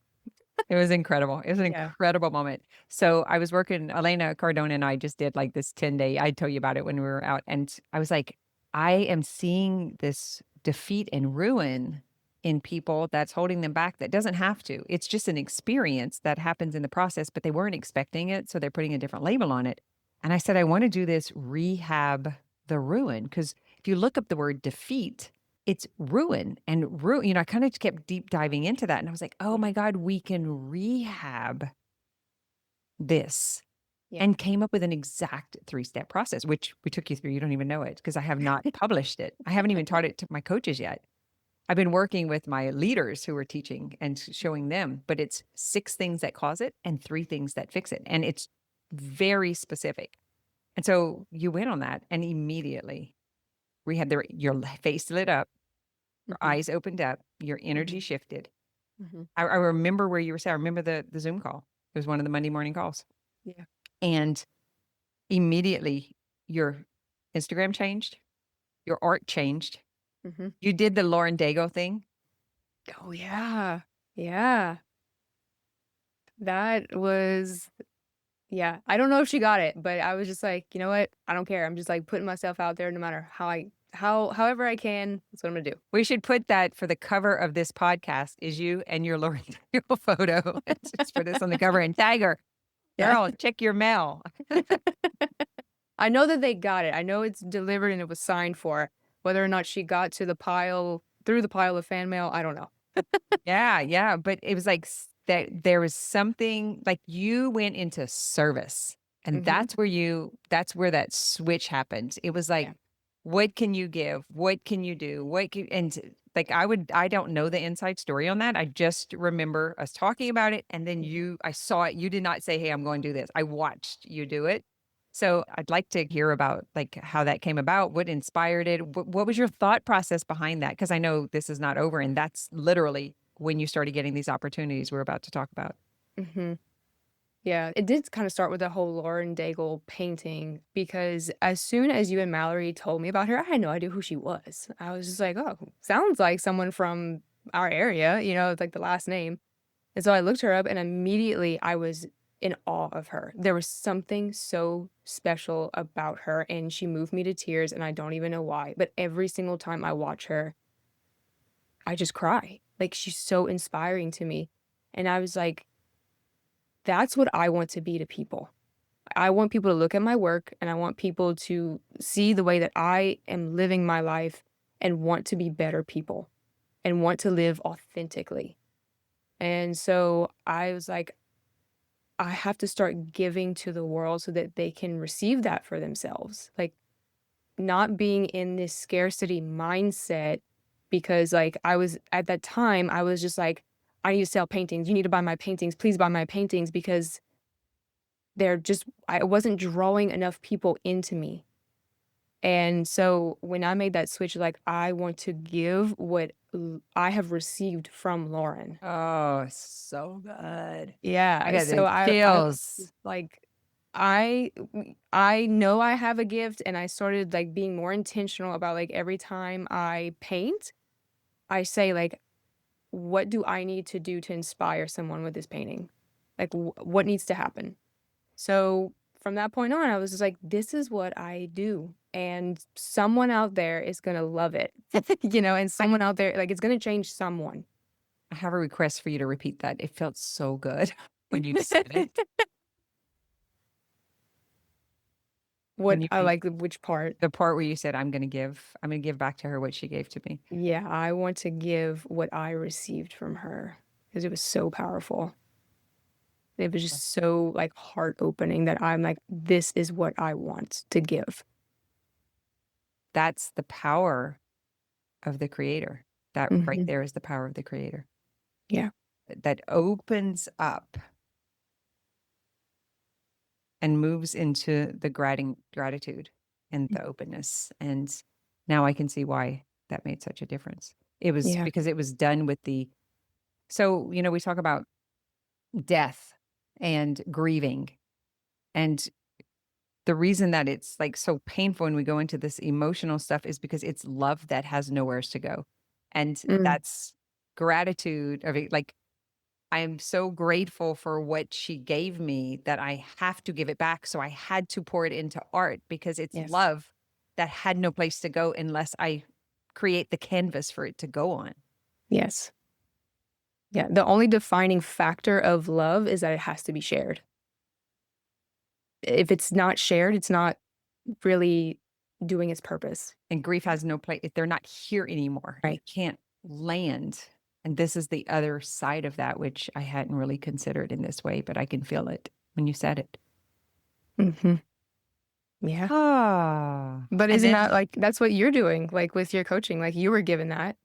It was incredible. It was an Yeah. incredible moment. So I was working, Elena Cardona and I just did like this 10-day, I told you about it when we were out. And I was like, I am seeing this defeat and ruin in people that's holding them back that doesn't have to. It's just an experience that happens in the process, but they weren't expecting it. So they're putting a different label on it. And I said, I want to do this rehab the ruin. Because if you look up the word defeat, it's ruin and I kind of kept deep diving into that. And I was like, oh my God, we can rehab this, Yeah. and came up with an exact 3-step process, which we took you through. You don't even know it because I have not published it. I haven't even taught it to my coaches yet. I've been working with my leaders who are teaching and showing them, but it's 6 things that cause it and 3 things that fix it. And it's very specific. And so you went on that and immediately your face lit up, your Mhm. eyes opened up, your energy Mhm. shifted. Mhm. I remember where you were saying, I remember the Zoom call. It was one of the Monday morning calls. Yeah. And immediately your Instagram changed, your art changed. Mhm. You did the Lauren Daigle thing. Oh, yeah. Yeah. That was yeah. I don't know if she got it, but I was just like, "You know what? I don't care. I'm just, like, putting myself out there no matter however I can, that's what I'm gonna do." We should put that for the cover of this podcast is you and your Lauren Daigle photo. Just put this on the cover and tag her. Yeah. Girl, check your mail. I know that they got it. I know it's delivered and it was signed for. Whether or not she got to the pile through the pile of fan mail, I don't know. Yeah, yeah. But it was like that there was something like you went into service. And Mhm. that's where that switch happened. It was like, Yeah. what can you give? What can you do? And like I don't know the inside story on that. I just remember us talking about it. And then Mhm. I saw it. You did not say, hey, I'm going to do this. I watched you do it. So I'd like to hear about like how that came about, what inspired it. What was your thought process behind that? Because I know this is not over, and that's literally when you started getting these opportunities we're about to talk about. Mhm. Yeah, it did kinda start with the whole Lauren Daigle painting because as soon as you and Mallory told me about her, I had no idea who she was. I was just like, "Oh, sounds like someone from our area," it's like the last name. And so I looked her up and immediately I was in awe of her. There was something so special about her and she moved me to tears and I don't even know why. But every single time I watch her, I just cry. Like she's so inspiring to me. And I was like, that's what I want to be to people. I want people to look at my work and I want people to see the way that I am living my life and want to be better people and want to live authentically. And so I was like, I have to start giving to the world so that they can receive that for themselves. Like, not being in this scarcity mindset because, like, I was at that time, I was just like, I need to sell paintings. You need to buy my paintings. Please buy my paintings because I wasn't drawing enough people into me. And so when I made that switch, like, I want to give what I have received from Lauren. Oh, so good. I Yeah. got So the I chills. like, I know I have a gift, and I started like being more intentional about like every time I paint, I say like, what do I need to do to inspire someone with this painting? Like, what needs to happen? So from that point on, I was just like, this is what I do. And someone out there is going to love it, and someone out there, like, it's going to change someone. I have a request for you to repeat that. It felt so good when you said it. What When you I like, which part? the part where you said, I'm gonna give back to her what she gave to me. Yeah, I want to give what I received from her because it was so powerful. It was just so like heart opening that I'm like, this is what I want to give. That's the power of the creator. That right Hmm. there is the power of the creator. Yeah. That opens up and moves into the gratitude and the openness. And now I can see why that made such a difference. It was Yeah. because it was done with so, we talk about death and grieving. And the reason that it's like so painful when we go into this emotional stuff is because it's love that has nowhere to go. And Mm, that's gratitude of it. Like, I am so grateful for what she gave me that I have to give it back. So I had to pour it into art because it's yes. love that had no place to go unless I create the canvas for it to go on. Yes. Yeah. The only defining factor of love is that it has to be shared. If it's not shared, it's not really doing its purpose. And grief has no place. They're not here anymore. Right. It can't land. And this is the other side of that, which I hadn't really considered in this way, but I can feel it when you said it. Hmm. Yeah. Ah. But And isn't then that like that's what you're doing, like with your coaching? Like you were given that,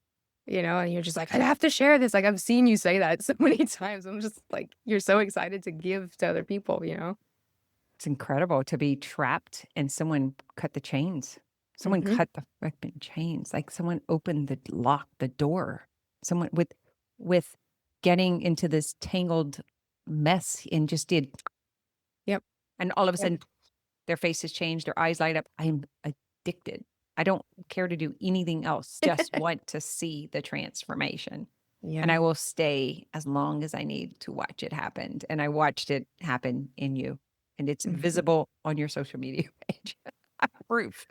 and you're just like, I have to share this. Like I've seen you say that so many times. I'm just like, you're so excited to give to other people. it's incredible to be trapped and someone cut the chains. Someone Hmm. cut the freaking chains. Like someone opened the door. Someone with getting into this tangled mess and just did. Yep. And all of a Yep. sudden their faces change, their eyes light up. I'm addicted. I don't care to do anything else. Just want to see the transformation. And Yeah. I will stay as long as I need to watch it happen. And I watched it happen in you. And it's Hmm. visible on your social media page. Proof.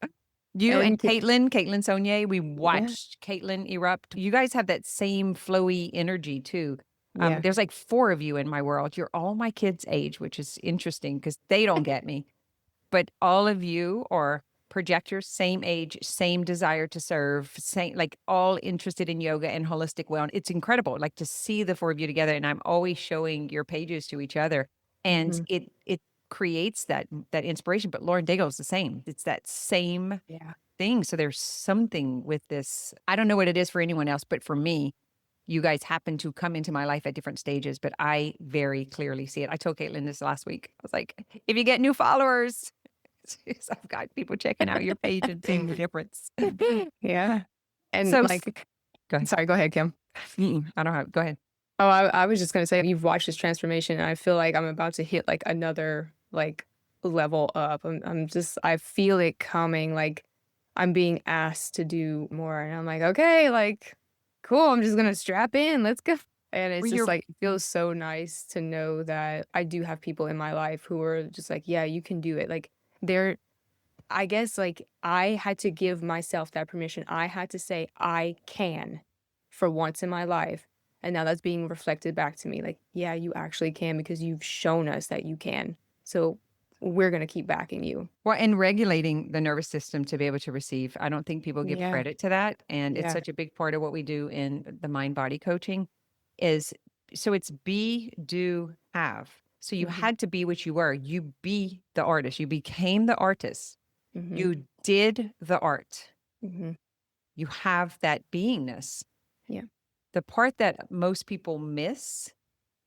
You and And Caitlin Sonier, we yeah. watched Caitlin erupt. You guys have that same flowy energy too. Yeah. There's like 4 of you in my world. You're all my kids' age, which is interesting because they don't get me. But all of you are projectors, same age, same desire to serve, same like all interested in yoga and holistic wellness. It's incredible, like to see the 4 of you together. And I'm always showing your pages to each other, and Hmm. it creates that inspiration. But Lauren Daigle is the same. It's that same Yeah. thing. So there's something with this. I don't know what it is for anyone else, but for me, you guys happen to come into my life at different stages, but I very clearly see it. I told Caitlin this last week. I was like, if you get new followers, I've got people checking out your page and seeing the difference. Yeah. And So, like, go ahead. sorry, go ahead, Kim. I don't have, go ahead. Oh, I was just gonna say you've watched this transformation, and I feel like I'm about to hit like another like level up. I feel it coming. Like I'm being asked to do more, and I'm like, okay, like cool. I'm just gonna strap in. Let's go. And it's Well, just you're, like it feels so nice to know that I do have people in my life who are just like, yeah, you can do it. Like they're I guess like I had to give myself that permission. I had to say I can for once in my life. And now that's being reflected back to me. Like, yeah, you actually can because you've shown us that you can. So we're going to keep backing you. well, and regulating the nervous system to be able to receive. I don't think people give Yeah. credit to that. And it's Yeah. such a big part of what we do in the mind body coaching is so it's be, do, have. So you Hmm. had to be what you were. You be the artist. You became the artist. Hmm. You did the art. Hmm. You have that beingness. Yeah. The part that most people miss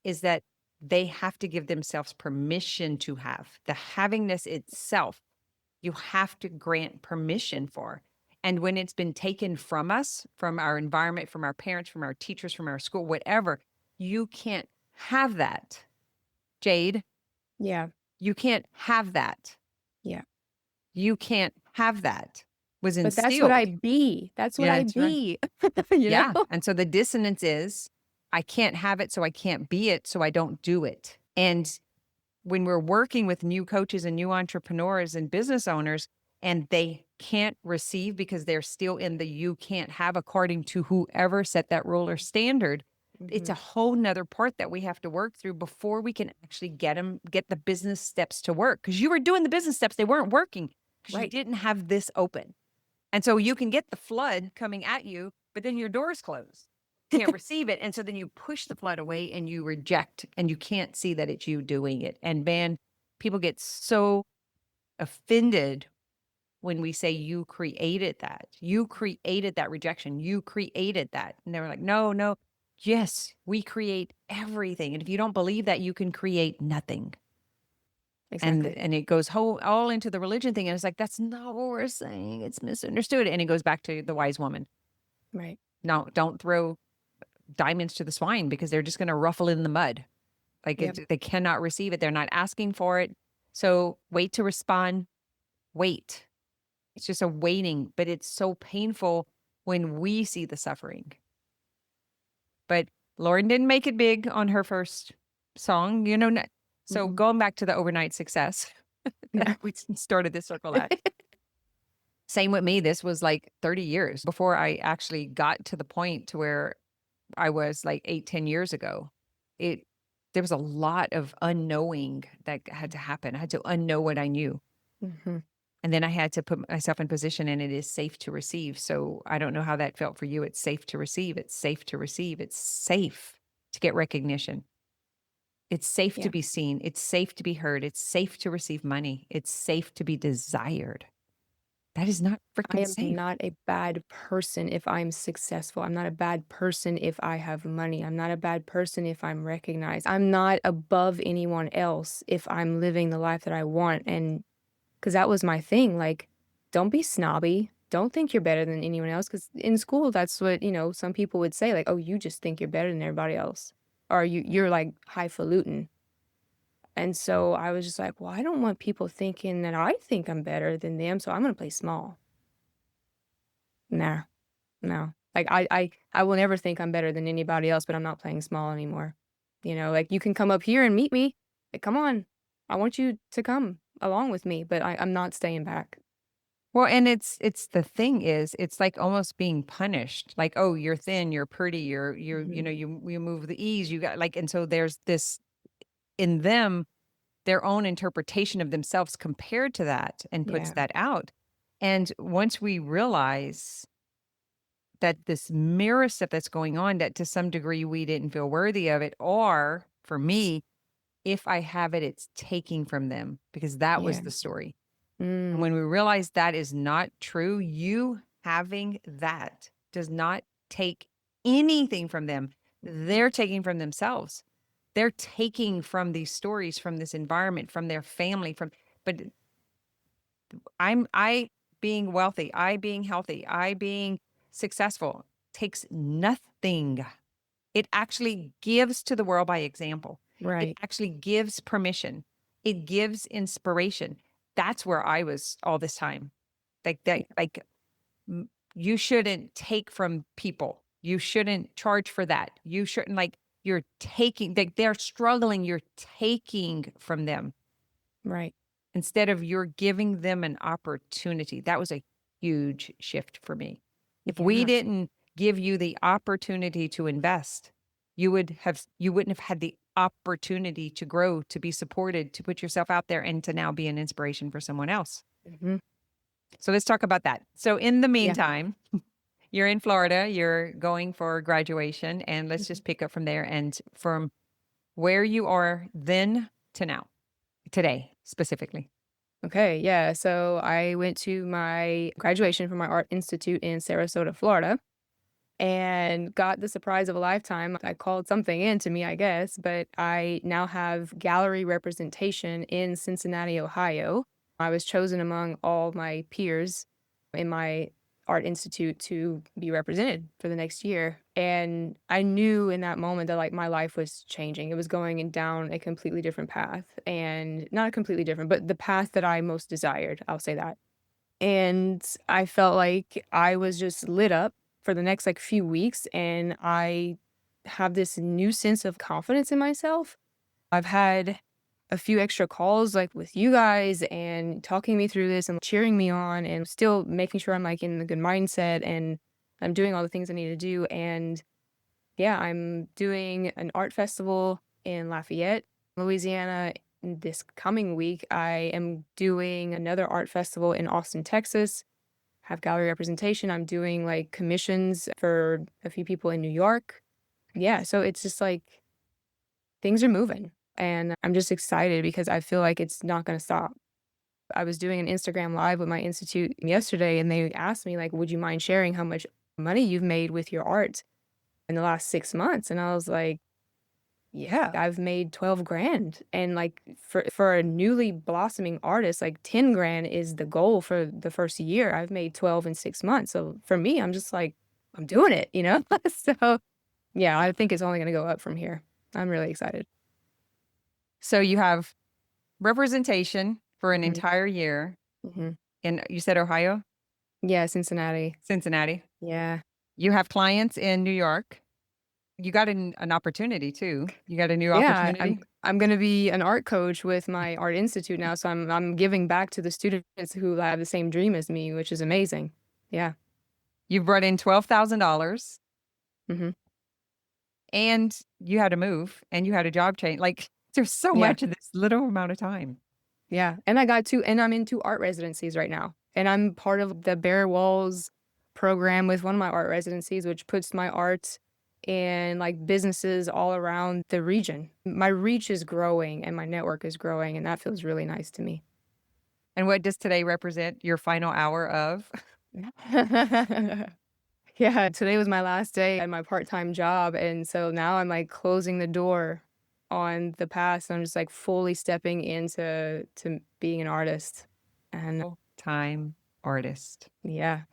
is that they have to give themselves permission to have the havingness itself. You have to grant permission for. And when it's been taken from us, from our environment, from our parents, from our teachers, from our school, whatever, you can't have that. Jade, Yeah. you can't have that. Yeah. You can't have that. Was But that's what I instilled. be. That's what Yeah, I that's right. be. You Yeah. know? And so the dissonance is I can't have it, so I can't be it, so I don't do it. And when we're working with new coaches and new entrepreneurs and business owners, and they can't receive because they're still in the you can't have according to whoever set that rule or standard, it's a Mhm. whole nother part that we have to work through before we can actually get the business steps to work. Because you were doing the business steps, they weren't working because you Right. didn't have this open. And so you can get the flood coming at you, but then your door's closed. Can't receive it. And so then you push the flood away and you reject and you can't see that it's you doing it. And man, people get so offended when we say you created that. You created that rejection. You created that. And they're like, no, no. Yes, we create everything. And if you don't believe that, you can create nothing. Exactly. And it goes all into the religion thing. And it's like, that's not what we're saying. It's misunderstood. And it goes back to the wise woman. Right. No, don't throw diamonds to the swine because they're just going to ruffle in the mud. Like Yep. they cannot receive it. They're not asking for it. So wait to respond. Wait. It's just a waiting, but it's so painful when we see the suffering. But Lauren didn't make it big on her first song, you know. So Mhm. going back to the overnight success, Yeah. we started this circle at. Same with me. This was like 30 years before I actually got to the point to where I was like 8, 10 years ago. There was a lot of unknowing that had to happen. I had to unknow what I knew. Mhm. And then I had to put myself in position and it is safe to receive. So I don't know how that felt for you. It's safe to receive. It's safe to receive. It's safe to get recognition. It's safe to Yeah. be seen. It's safe to be heard. It's safe to receive money. It's safe to be desired. That is not I freaking am safe. not a bad person if I'm successful. I'm not a bad person if I have money. I'm not a bad person if I'm recognized. I'm not above anyone else if I'm living the life that I want. And because that was my thing, like, don't be snobby. Don't think you're better than anyone else. Because in school, that's what, some people would say, like, oh, you just think you're better than everybody else. Or you're like highfalutin. And so I was just like, well, I don't want people thinking that I think I'm better than them. So I'm going to play small. Nah. No. Like, I will never think I'm better than anybody else, but I'm not playing small anymore. Like, you can come up here and meet me. Like, come on. I want you to come along with me, but I'm not staying back. Well, and it's the thing is, it's like almost being punished. Like, oh, you're thin, you're pretty, Mhm. you move the ease, you got like, and so there's this in them, their own interpretation of themselves compared to that and puts Yeah. that out. And once we realize that this mirror stuff that's going on, that to some degree we didn't feel worthy of it, or for me, if I have it, it's taking from them because that was Yeah. the story. And Mm. when we realize that is not true, you having that does not take anything from them. They're taking from themselves. They're taking from these stories, from this environment, from their family, but I being wealthy, I being healthy, I being successful takes nothing. It actually gives to the world by example. It Right. actually gives permission. It gives inspiration. That's where I was all this time. Like that, Yeah. like you shouldn't take from people. You shouldn't charge for that. You shouldn't like you're taking like they're struggling, you're taking from them Right. instead of you're giving them an opportunity. That was a huge shift for me. If we Yeah. didn't give you the opportunity to invest, you wouldn't have had the opportunity to grow, to be supported, to put yourself out there and to now be an inspiration for someone else. Mhm. So let's talk about that. So in the Yeah. meantime, you're in Florida, you're going for graduation, and let's Mhm. just pick up from there and from where you are then to now, today specifically. Okay. Yeah. So I went to my graduation from my art institute in Sarasota, Florida, and got the surprise of a lifetime. I called something in to me, I guess, but I now have gallery representation in Cincinnati, Ohio. I was chosen among all my peers in my art institute to be represented for the next year. And I knew in that moment that like my life was changing. It was going down a completely different path, and not a completely different, but the path that I most desired. I'll say that. And I felt like I was just lit up for the next like few weeks, and I have this new sense of confidence in myself. I've had a few extra calls like with you guys and talking me through this and cheering me on and still making sure I'm like in the good mindset and I'm doing all the things I need to do. And yeah, I'm doing an art festival in Lafayette, Louisiana. This coming week, I am doing another art festival in Austin, Texas. Have gallery representation. I'm doing like commissions for a few people in New York. Yeah, so it's just like things are moving. And I'm just excited because I feel like it's not going to stop. I was doing an Instagram live with my institute yesterday and they asked me like, would you mind sharing how much money you've made with your art in the last 6 months? And I was like, yeah, I've made 12 grand. And like for a newly blossoming artist, like 10 grand is the goal for the first year. I've made 12 in 6 months. So for me, I'm just like, I'm doing it, you know? So yeah, I think it's only going to go up from here. I'm really excited. So you have representation for an Mhm. entire year Mhm. in, you said Ohio, Yeah, Cincinnati. Cincinnati. Yeah. You have clients in New York. You got an opportunity too. You got a new Yeah, I'm opportunity. I'm gonna be an art coach with my art institute now, so I'm giving back to the students who have the same dream as me, which is amazing. Yeah. You brought in $12,000 Mhm. and you had to move and you had a job change. Like there's so Yeah. much in this little amount of time. Yeah. And I'm in 2 art residencies right now. And I'm part of the Bare Walls program with one of my art residencies, which puts my art in like businesses all around the region. My reach is growing and my network is growing, and that feels really nice to me. And what does today represent your final hour of? Yeah, today was my last day at my part-time job, and so now I'm, like, closing the door on the past. I'm just, like, fully stepping into being an artist, and Time artist. yeah.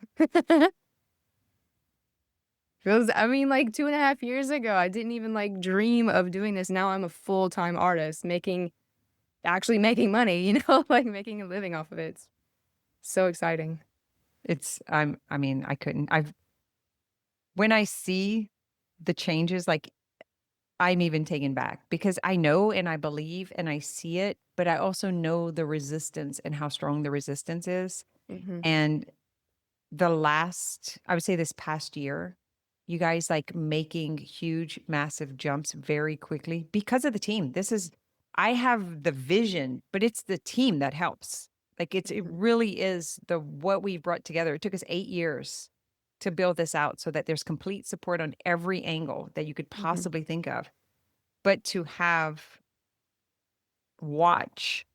Feels I mean, like, 2.5 years ago, I didn't even, like, dream of doing this. Now I'm a full-time artist actually making money, you know, like, making a living off of it. It's so exciting. I mean, I couldn't. When I see the changes, like I'm even taken back because I know and I believe and I see it, but I also know the resistance and how strong the resistance is. Mhm, And I would say this past year, you guys like making huge, massive jumps very quickly because of the team. I have the vision, but it's the team that helps. Like it mhm, really is what we brought together. It took us 8 years to build this out so that there's complete support on every angle that you could mhm, possibly think of. But to watch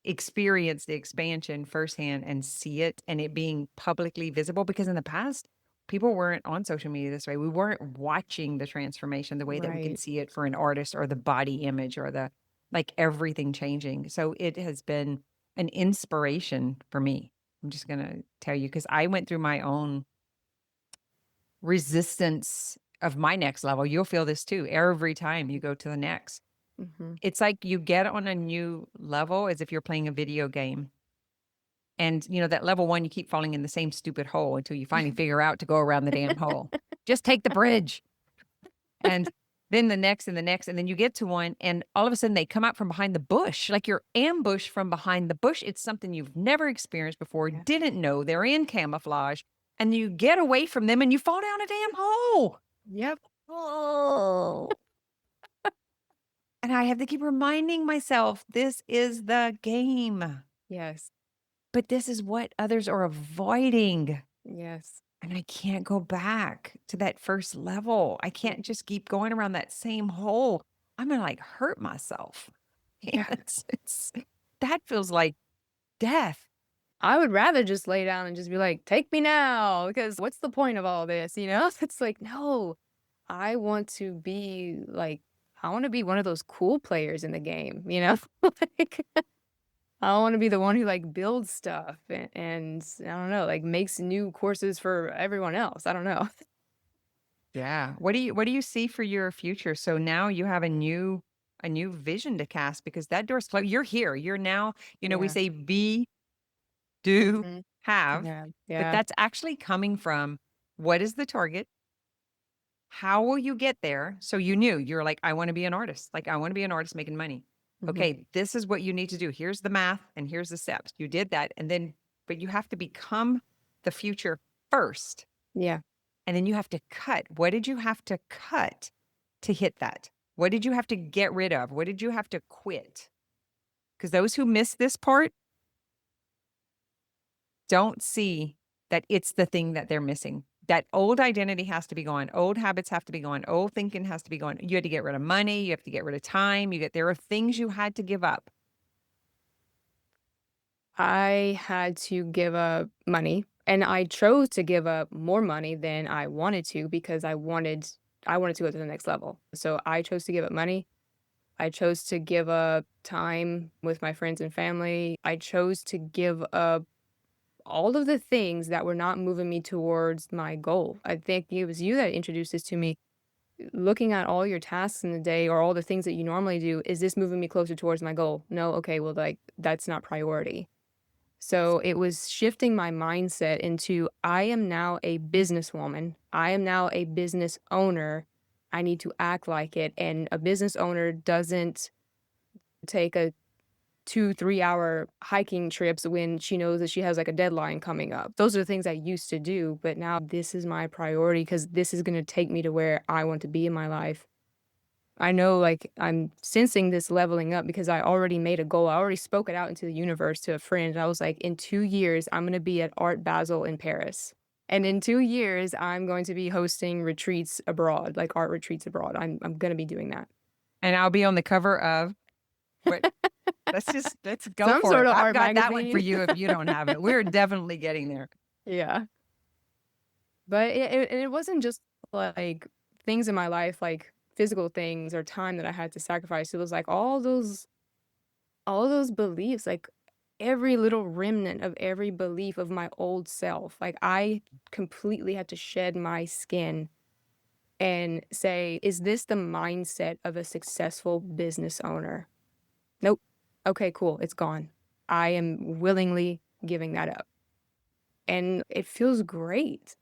experience the expansion firsthand and see it and it being publicly visible because in the past people weren't on social media this way. We weren't watching the transformation the way that we can right. see it for an artist or the body image or the like everything changing. So it has been an inspiration for me. I'm just going to tell you because I went through my own resistance of my next level. You'll feel this too every time you go to the next. Mhm. It's like you get on a new level as if you're playing a video game. And, you know, that level 1, you keep falling in the same stupid hole until you finally figure out to go around the damn hole. Just take the bridge. And then the next and the next, and then you get to one, and all of a sudden they come out from behind the bush, like you're ambushed from behind the bush. It's something you've never experienced before, Yeah. didn't know. They're in camouflage, and you get away from them and you fall down a damn hole. Yep. Oh. And I have to keep reminding myself this is the game. Yes. But this is what others are avoiding. Yes. And I can't go back to that first level. I Mm. can't just keep going around that same hole. I'm gonna like hurt myself. Yeah. It's that feels like death. I would rather just lay down and just be like, "Take me now," because what's the point of all this, you know? It's like, no, I want to be like, I want to be one of those cool players in the game, you know? Like, I don't want to be the one who like builds stuff and I don't know, like makes new courses for everyone else. I don't know. Yeah. What do you see for your future? So now you have a new vision to cast because that door's closed. You're here. You're now, we Yeah. say be, do, Mhm. have, Yeah. but Yeah. that's actually coming from what is the target? How will you get there? So you knew you're like, I want to be an artist. Like, I want to be an artist making money. Mhm. Okay, this is what you need to do. Here's the math and here's the steps. You did that. And then, but you have to become the future first. Yeah. And then you have to cut. What did you have to cut to hit that? What did you have to get rid of? What did you have to quit? Because those who miss this part don't see that it's the thing that they're missing. That old identity has to be gone. Old habits have to be gone. Old thinking has to be gone. You had to get rid of money. You have to get rid of time. There are things you had to give up. I had to give up money and I chose to give up more money than I wanted to because I wanted to go to the next level. So I chose to give up money. I chose to give up time with my friends and family. I chose to give up all of the things that were not moving me towards my goal. I think it was you that introduced this to me. Looking at all your tasks in the day or all the things that you normally do, is this moving me closer towards my goal? No, okay, well, like that's not priority. So it was shifting my mindset into I am now a businesswoman. I am now a business owner. I need to act like it. And a business owner doesn't take a 2, 3 hour hiking trips when she knows that she has like a deadline coming up. Those are the things I used to do. But now this is my priority because this is going to take me to where I want to be in my life. I know like I'm sensing this leveling up because I already made a goal. I already spoke it out into the universe to a friend. I was like, in 2 years, I'm going to be at Art Basel in Paris. And in 2 years, I'm going to be hosting retreats abroad, like art retreats abroad. I'm going to be doing that. And I'll be on the cover of what let's go Some for sort it. of I've art got that one for magazine. you if you don't have it. We're definitely getting there. Yeah. But it wasn't just like things in my life, like physical things or time that I had to sacrifice. It was like all those beliefs, like every little remnant of every belief of my old self. Like I completely had to shed my skin and say, is this the mindset of a successful business owner? Nope. Okay, cool. It's gone. I am willingly giving that up. And it feels great,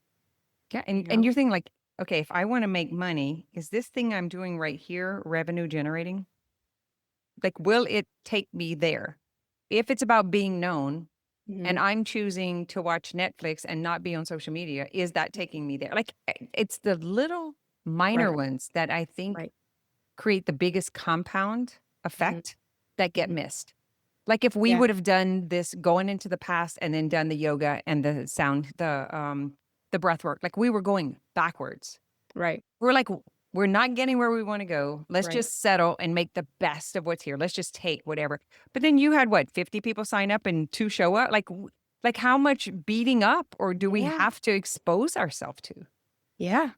Yeah. you And know? you're thinking like, okay, if I want to make money, is this thing I'm doing right here revenue generating? Like, will it take me there? If it's about being known Mhm. and I'm choosing to watch Netflix and not be on social media, is that taking me there? Like, it's the little minor Right, ones that I think right. create the biggest compound Mhm, effect that get mhm. missed. Like if we Yeah, would have done this going into the past and then done the yoga and the sound, the breath work, like we were going backwards. right, We're like, we're not getting where we want to go. Let's right. just settle and make the best of what's here. Let's just take whatever. But then you had what, 50 people sign up and 2 show up? Like how much beating up or do we Yeah, have to expose ourselves to? yeah.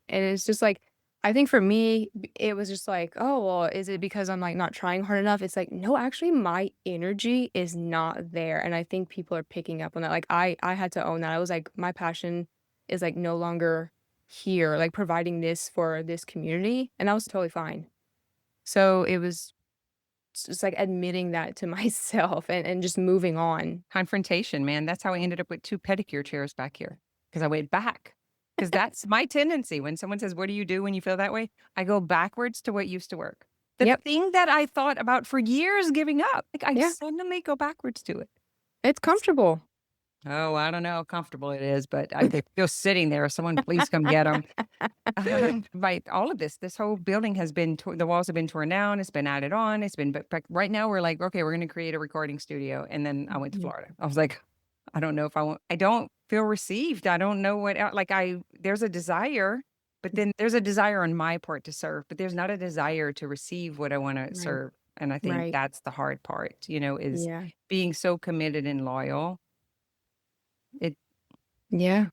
And it's just like, I think for me, it was just like, oh, well, is it because I'm like not trying hard enough? It's like, no, actually, my energy is not there. And I think people are picking up on that. Like, I had to own that. I was like, my passion is like no longer here, like providing this for this community. And that was totally fine. So it was just like admitting that to myself and just moving on. Confrontation, man. That's how I ended up with 2 pedicure chairs back here because I went back. Because that's my tendency. When someone says, what do you do when you feel that way? I go backwards to what used to work. The Yep. thing that I thought about for years giving up, like I Yeah. suddenly go backwards to it. It's comfortable. Oh, I don't know how comfortable it is, but they're still sitting there. Someone please come get them. Right. All of this whole building has been, the walls have been torn down. It's been added on. But right now we're like, okay, we're going to create a recording studio. And then I went to Mhm. Florida. I was like, I don't know if I don't feel received. I don't know there's a desire, but then there's a desire on my part to serve, but there's not a desire to receive what I want to Right. serve. And I think Right. that's the hard part, is Yeah. being so committed and loyal. It Yeah.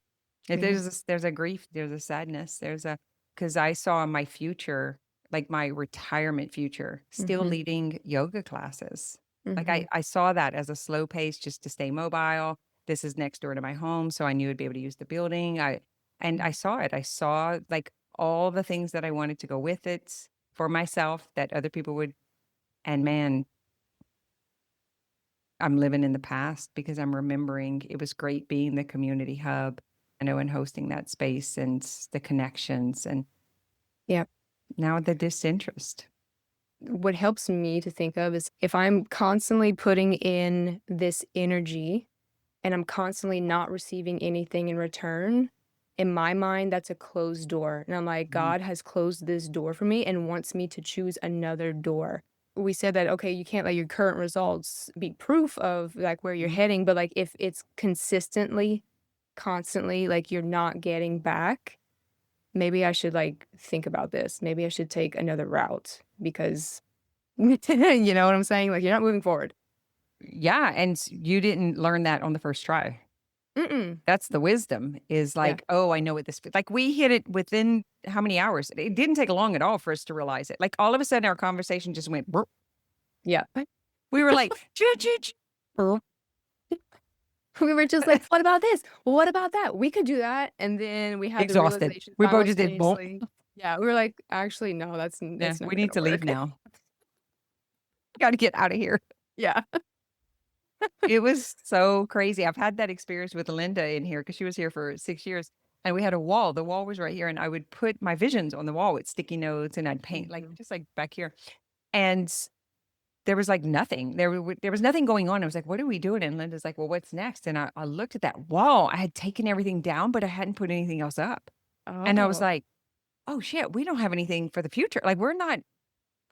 Yeah. there's a grief, there's a sadness, because I saw my future, like my retirement future, still Mhm. leading yoga classes. Like Mhm. I saw that as a slow pace just to stay mobile. This is next door to my home, so I knew I'd be able to use the building. And I saw it. I saw like all the things that I wanted to go with it for myself that other people would. And man, I'm living in the past because I'm remembering it was great being the community hub, and hosting that space and the connections, and Yeah. now the disinterest. What helps me to think of is if I'm constantly putting in this energy and I'm constantly not receiving anything in return, in my mind, that's a closed door. And I'm like, Mhm. God has closed this door for me and wants me to choose another door. We said that, okay, you can't let your current results be proof of like where you're Mhm. heading, but like if it's consistently, constantly, like you're not getting back, maybe I should like think about this. Maybe I should take another route because you know what I'm saying? Like you're not moving forward. Yeah, and you didn't learn that on the first try. Mm-mm. That's the wisdom is Yeah. like, oh, I know what this like we hit it within how many hours? It didn't take long at all for us to realize it. Like all of a sudden our conversation just went burp. Yeah. We were like, "Choo, choo, choo." Burp. We were just like, "What about this? Well, what about that? We could do that." And then we had the Exhausted. realization We both just did bump. simultaneously. Yeah, we were like, "Actually, no, Yeah, that's we not need gonna to leave work." now. Got to get out of here. Yeah. It was so crazy. I've had that experience with Linda in here because she was here for 6 years. And we had a wall. The wall was right here. And I would put my visions on the wall with sticky notes and I'd paint like Mhm. just like back here. And there was like nothing. There was nothing going on. I was like, what are we doing? And Linda's like, well, what's next? And I looked at that wall. I had taken everything down, but I hadn't put anything else up. And I was Oh. like, oh shit, we don't have anything for the future. Like we're not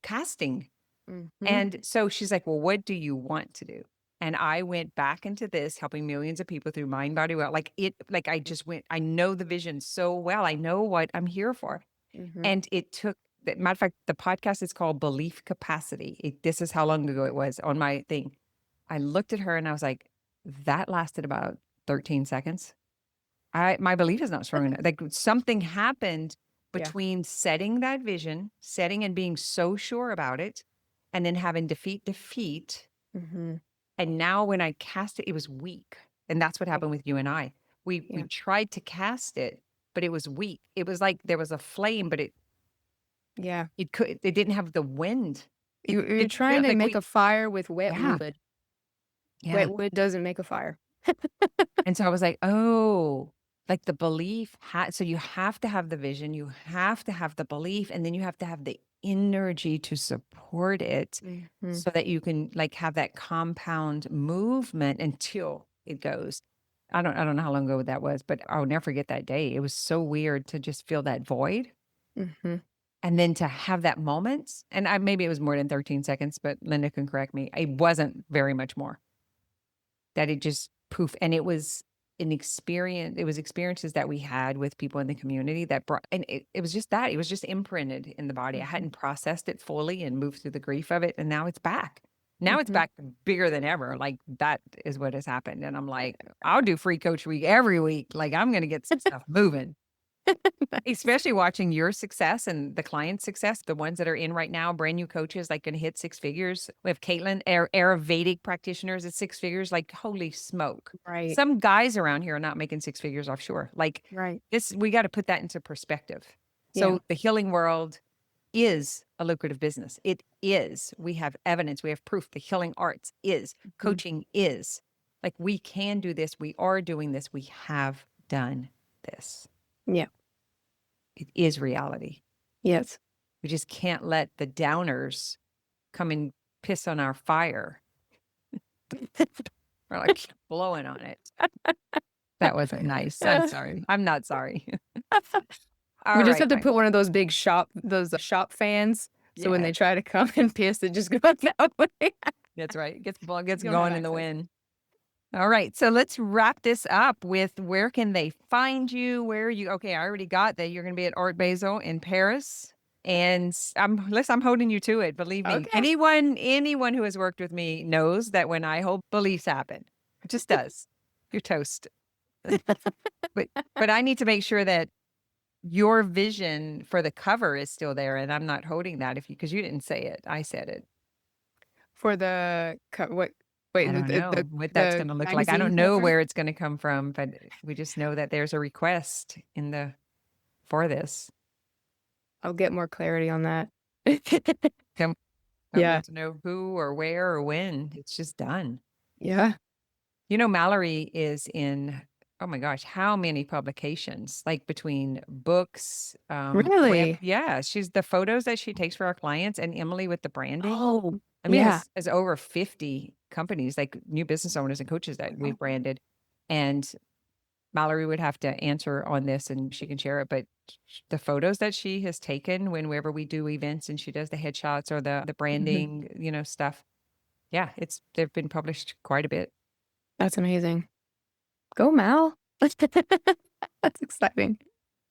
casting. Mhm. And so she's like, well, what do you want to do? And I went back into this, helping millions of people through mind, body, well, like I just went, I know the vision so well. I know what I'm here for. Mhm. And it took, matter of fact, the podcast is called Belief Capacity. This is how long ago it was on my thing. I looked at her and I was like, that lasted about 13 seconds. My belief is not strong enough. Like something happened Yeah. between setting that vision, setting and being so sure about it, and then having defeat. Mhm. And now when I cast it, it was weak. And that's what Yeah. happened with you and I. We Yeah. tried to cast it, but it was weak. It was like there was a flame, but Yeah. it didn't have the wind. You're It trying felt to like make a fire with wet yeah, wood. yeah. Wet wood doesn't make a fire. And so I was like, oh, like the belief. So you have to have the vision, you have to have the belief, and then you have to have the energy to support it Mhm. so that you can like have that compound movement until it goes. I don't know how long ago that was, but I'll never forget that day. It was so weird to just feel that void Mhm. and then to have that moment. And maybe it was more than 13 seconds, but Linda can correct me. It wasn't very much more. That it just poof, and it was an experience it was experiences that we had with people in the community that brought and it was just that, it was just imprinted in the body. I Mhm. hadn't processed it fully and moved through the grief of it, and now it's back. Now it's Mhm. back bigger than ever, like, that is what has happened, and I'm like, "I'll do free coach week every week." Like, I'm gonna get some stuff moving. Nice. Especially watching your success and the client's success, the ones that are in right now, brand new coaches, like, gonna hit 6 figures. We have Caitlin, Ayurvedic practitioners at 6 figures, like, holy smoke. Right. Some guys around here are not making 6 figures offshore. Like, Right. we gotta put that into perspective. Yeah. So, the healing world is a lucrative business. It is. We have evidence, we have proof. The healing arts is. Mhm. Coaching is. Like, we can do this, we are doing this, we have done this. Yeah. It is reality. Yes. We just can't let the downers come and piss on our fire. We're like blowing on it. That wasn't nice. I'm sorry. I'm not sorry. We All just right. have to put one of those big shop fans, so when Yeah, they try to come and piss, it just goes that way. that's right. It gets You don't have going in the access. wind. All right. So let's wrap this up with where can they find you? Where are you? Okay, I already got that you're going to be at Art Basel in Paris. And I'm holding you to it. Believe me. Okay. Anyone who has worked with me knows that when I hold beliefs happen, it just does. You're toast. But I need to make sure that your vision for the cover is still there, and I'm not holding that because you didn't say it. I said it. For the what? I Wait, don't know what that's the going to look like. I magazine don't know cover? where it's going to come from, but we just know that there's a request for this. I'll get more clarity on that. Don't Yeah. need to know who or where or when. It's just done. Yeah. Mallory is in, oh my gosh, how many publications? Like between books, web. Really? Yeah, she's the photos that she takes for our clients, and Emily with the branding. Oh, I mean, yeah. it's over 50 companies, like new business owners and coaches that we've branded. And Mallory would have to answer on this and she can share it. But the photos that she has taken whenever we do events and she does the headshots or the Mhm. branding, stuff. Yeah, they've been published quite a bit. That's amazing. Go, Mal. That's exciting.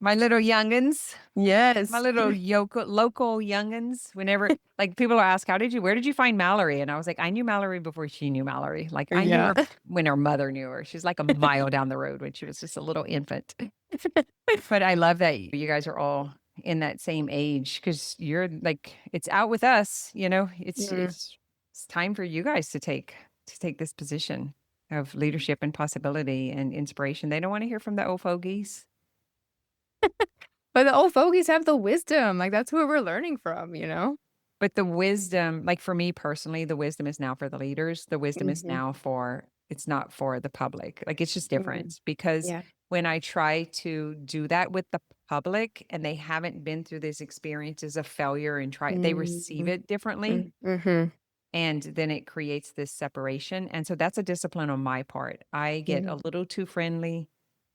My little youngins. Yes. My little local youngins, whenever like people ask, where did you find Mallory? And I was like, I knew Mallory before she knew Mallory. Like I knew Yeah. her when her mother knew her. She's like a mile down the road when she was just a little infant. But I love that you guys are all in that same age because you're like, it's out with us, it's time for you guys to take this position of leadership and possibility and inspiration. They don't want to hear from the old fogies. But the old fogies have the wisdom. Like that's who we're learning from, you know? But the wisdom, like for me personally, the wisdom is now for the leaders. The wisdom is now it's not for the public. Like it's just different because Yeah. when I try to do that with the public and they haven't been through these experiences of failure and they receive it differently. Mm-hmm. And then it creates this separation. And so that's a discipline on my part. I get a little too friendly,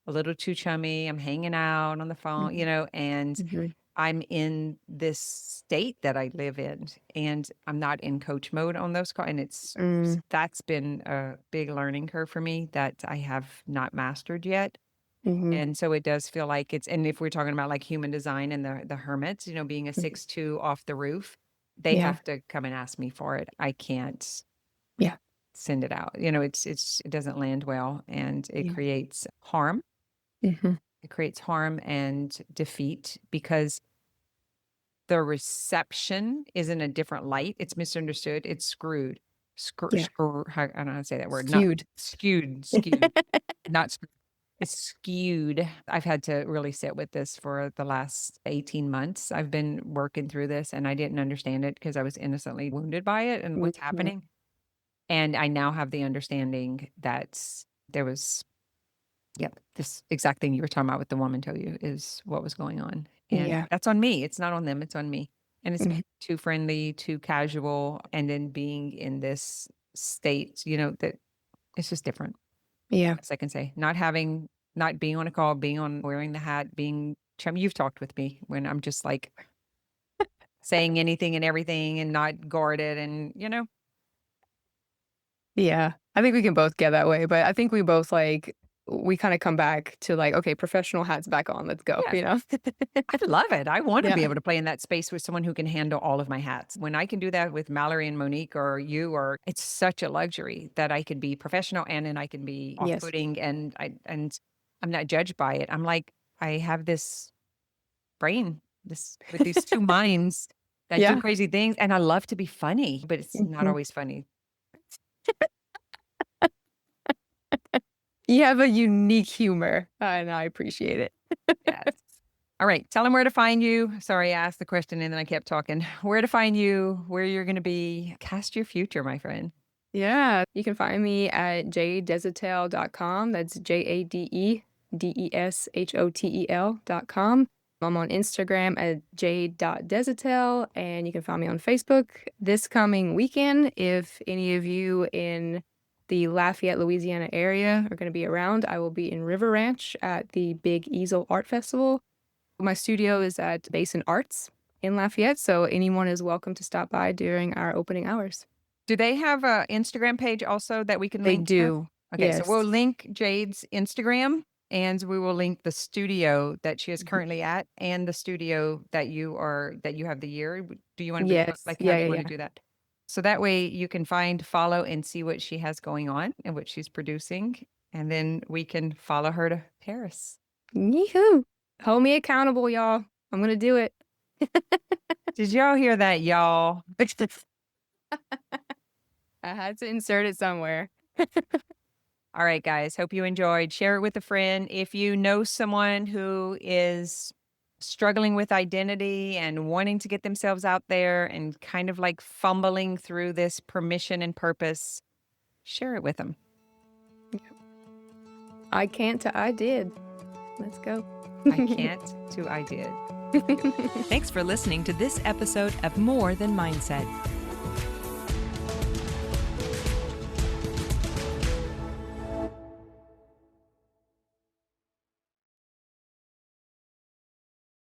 a little too chummy. I'm hanging out on the phone, and I'm in this state that I live in, and I'm not in coach mode on those calls. And that's been a big learning curve for me that I have not mastered yet. And so it does feel like and if we're talking about like human design and the hermits, being a 6'2" off the roof, they have to come and ask me for it. I can't send it out. It doesn't land well and it creates harm. It creates harm and defeat because the reception is in a different light. It's misunderstood. It's screwed. I don't know how to say that word. Skewed. Not screwed. It's skewed. I've had to really sit with this for the last 18 months. I've been working through this and I didn't understand it because I was innocently wounded by it and what's happening. And I now have the understanding that there was, this exact thing you were talking about with the woman tell you is what was going on. And that's on me. It's not on them. It's on me. And it's being too friendly, too casual. And then being in this state, that it's just different. Yeah. As I can say, not being on a call, wearing the hat, you've talked with me when I'm just like saying anything and everything and not guarded and, Yeah. I think we can both get that way, but I think we both we kind of come back to okay, professional hats back on. Let's go, Yes. I love it. I want to be Yeah. able to play in that space with someone who can handle all of my hats. When I can do that with Mallory and Monique or you, it's such a luxury that I could be professional and then I can be off-putting and I'm not judged by it. I'm like, I have this brain, with these two minds that do crazy things and I love to be funny, but it's not always funny. You have a unique humor, and I appreciate it. Yes. All right. Tell them where to find you. Sorry, I asked the question and then I kept talking. Where to find you, where you're going to be. Cast your future, my friend. Yeah. You can find me at jadedeshotel.com. That's JADEDESHOTEL.com. I'm on Instagram at jade.deshotel, and you can find me on Facebook. This coming weekend, if any of you in the Lafayette, Louisiana area are going to be around, I will be in River Ranch at the Big Easel Art Festival. My studio is at Basin Arts in Lafayette, so anyone is welcome to stop by during our opening hours. Do they have an Instagram page also that we can link They to? do. Okay, Yes. so we'll link Jade's Instagram and we will link the studio that she is currently at and the studio that you have the year. Do you want to Yes. how do you want to do that? So that way you can follow and see what she has going on and what she's producing. And then we can follow her to Paris. Yee-hoo. Hold me accountable, y'all. I'm going to do it. Did y'all hear that, y'all? I had to insert it somewhere. All right, guys. Hope you enjoyed. Share it with a friend. If you know someone who is struggling with identity and wanting to get themselves out there and kind of like fumbling through this permission and purpose, share it with them. I can't to I did. Let's go. I can't to I did. Thanks for listening to this episode of More Than Mindset.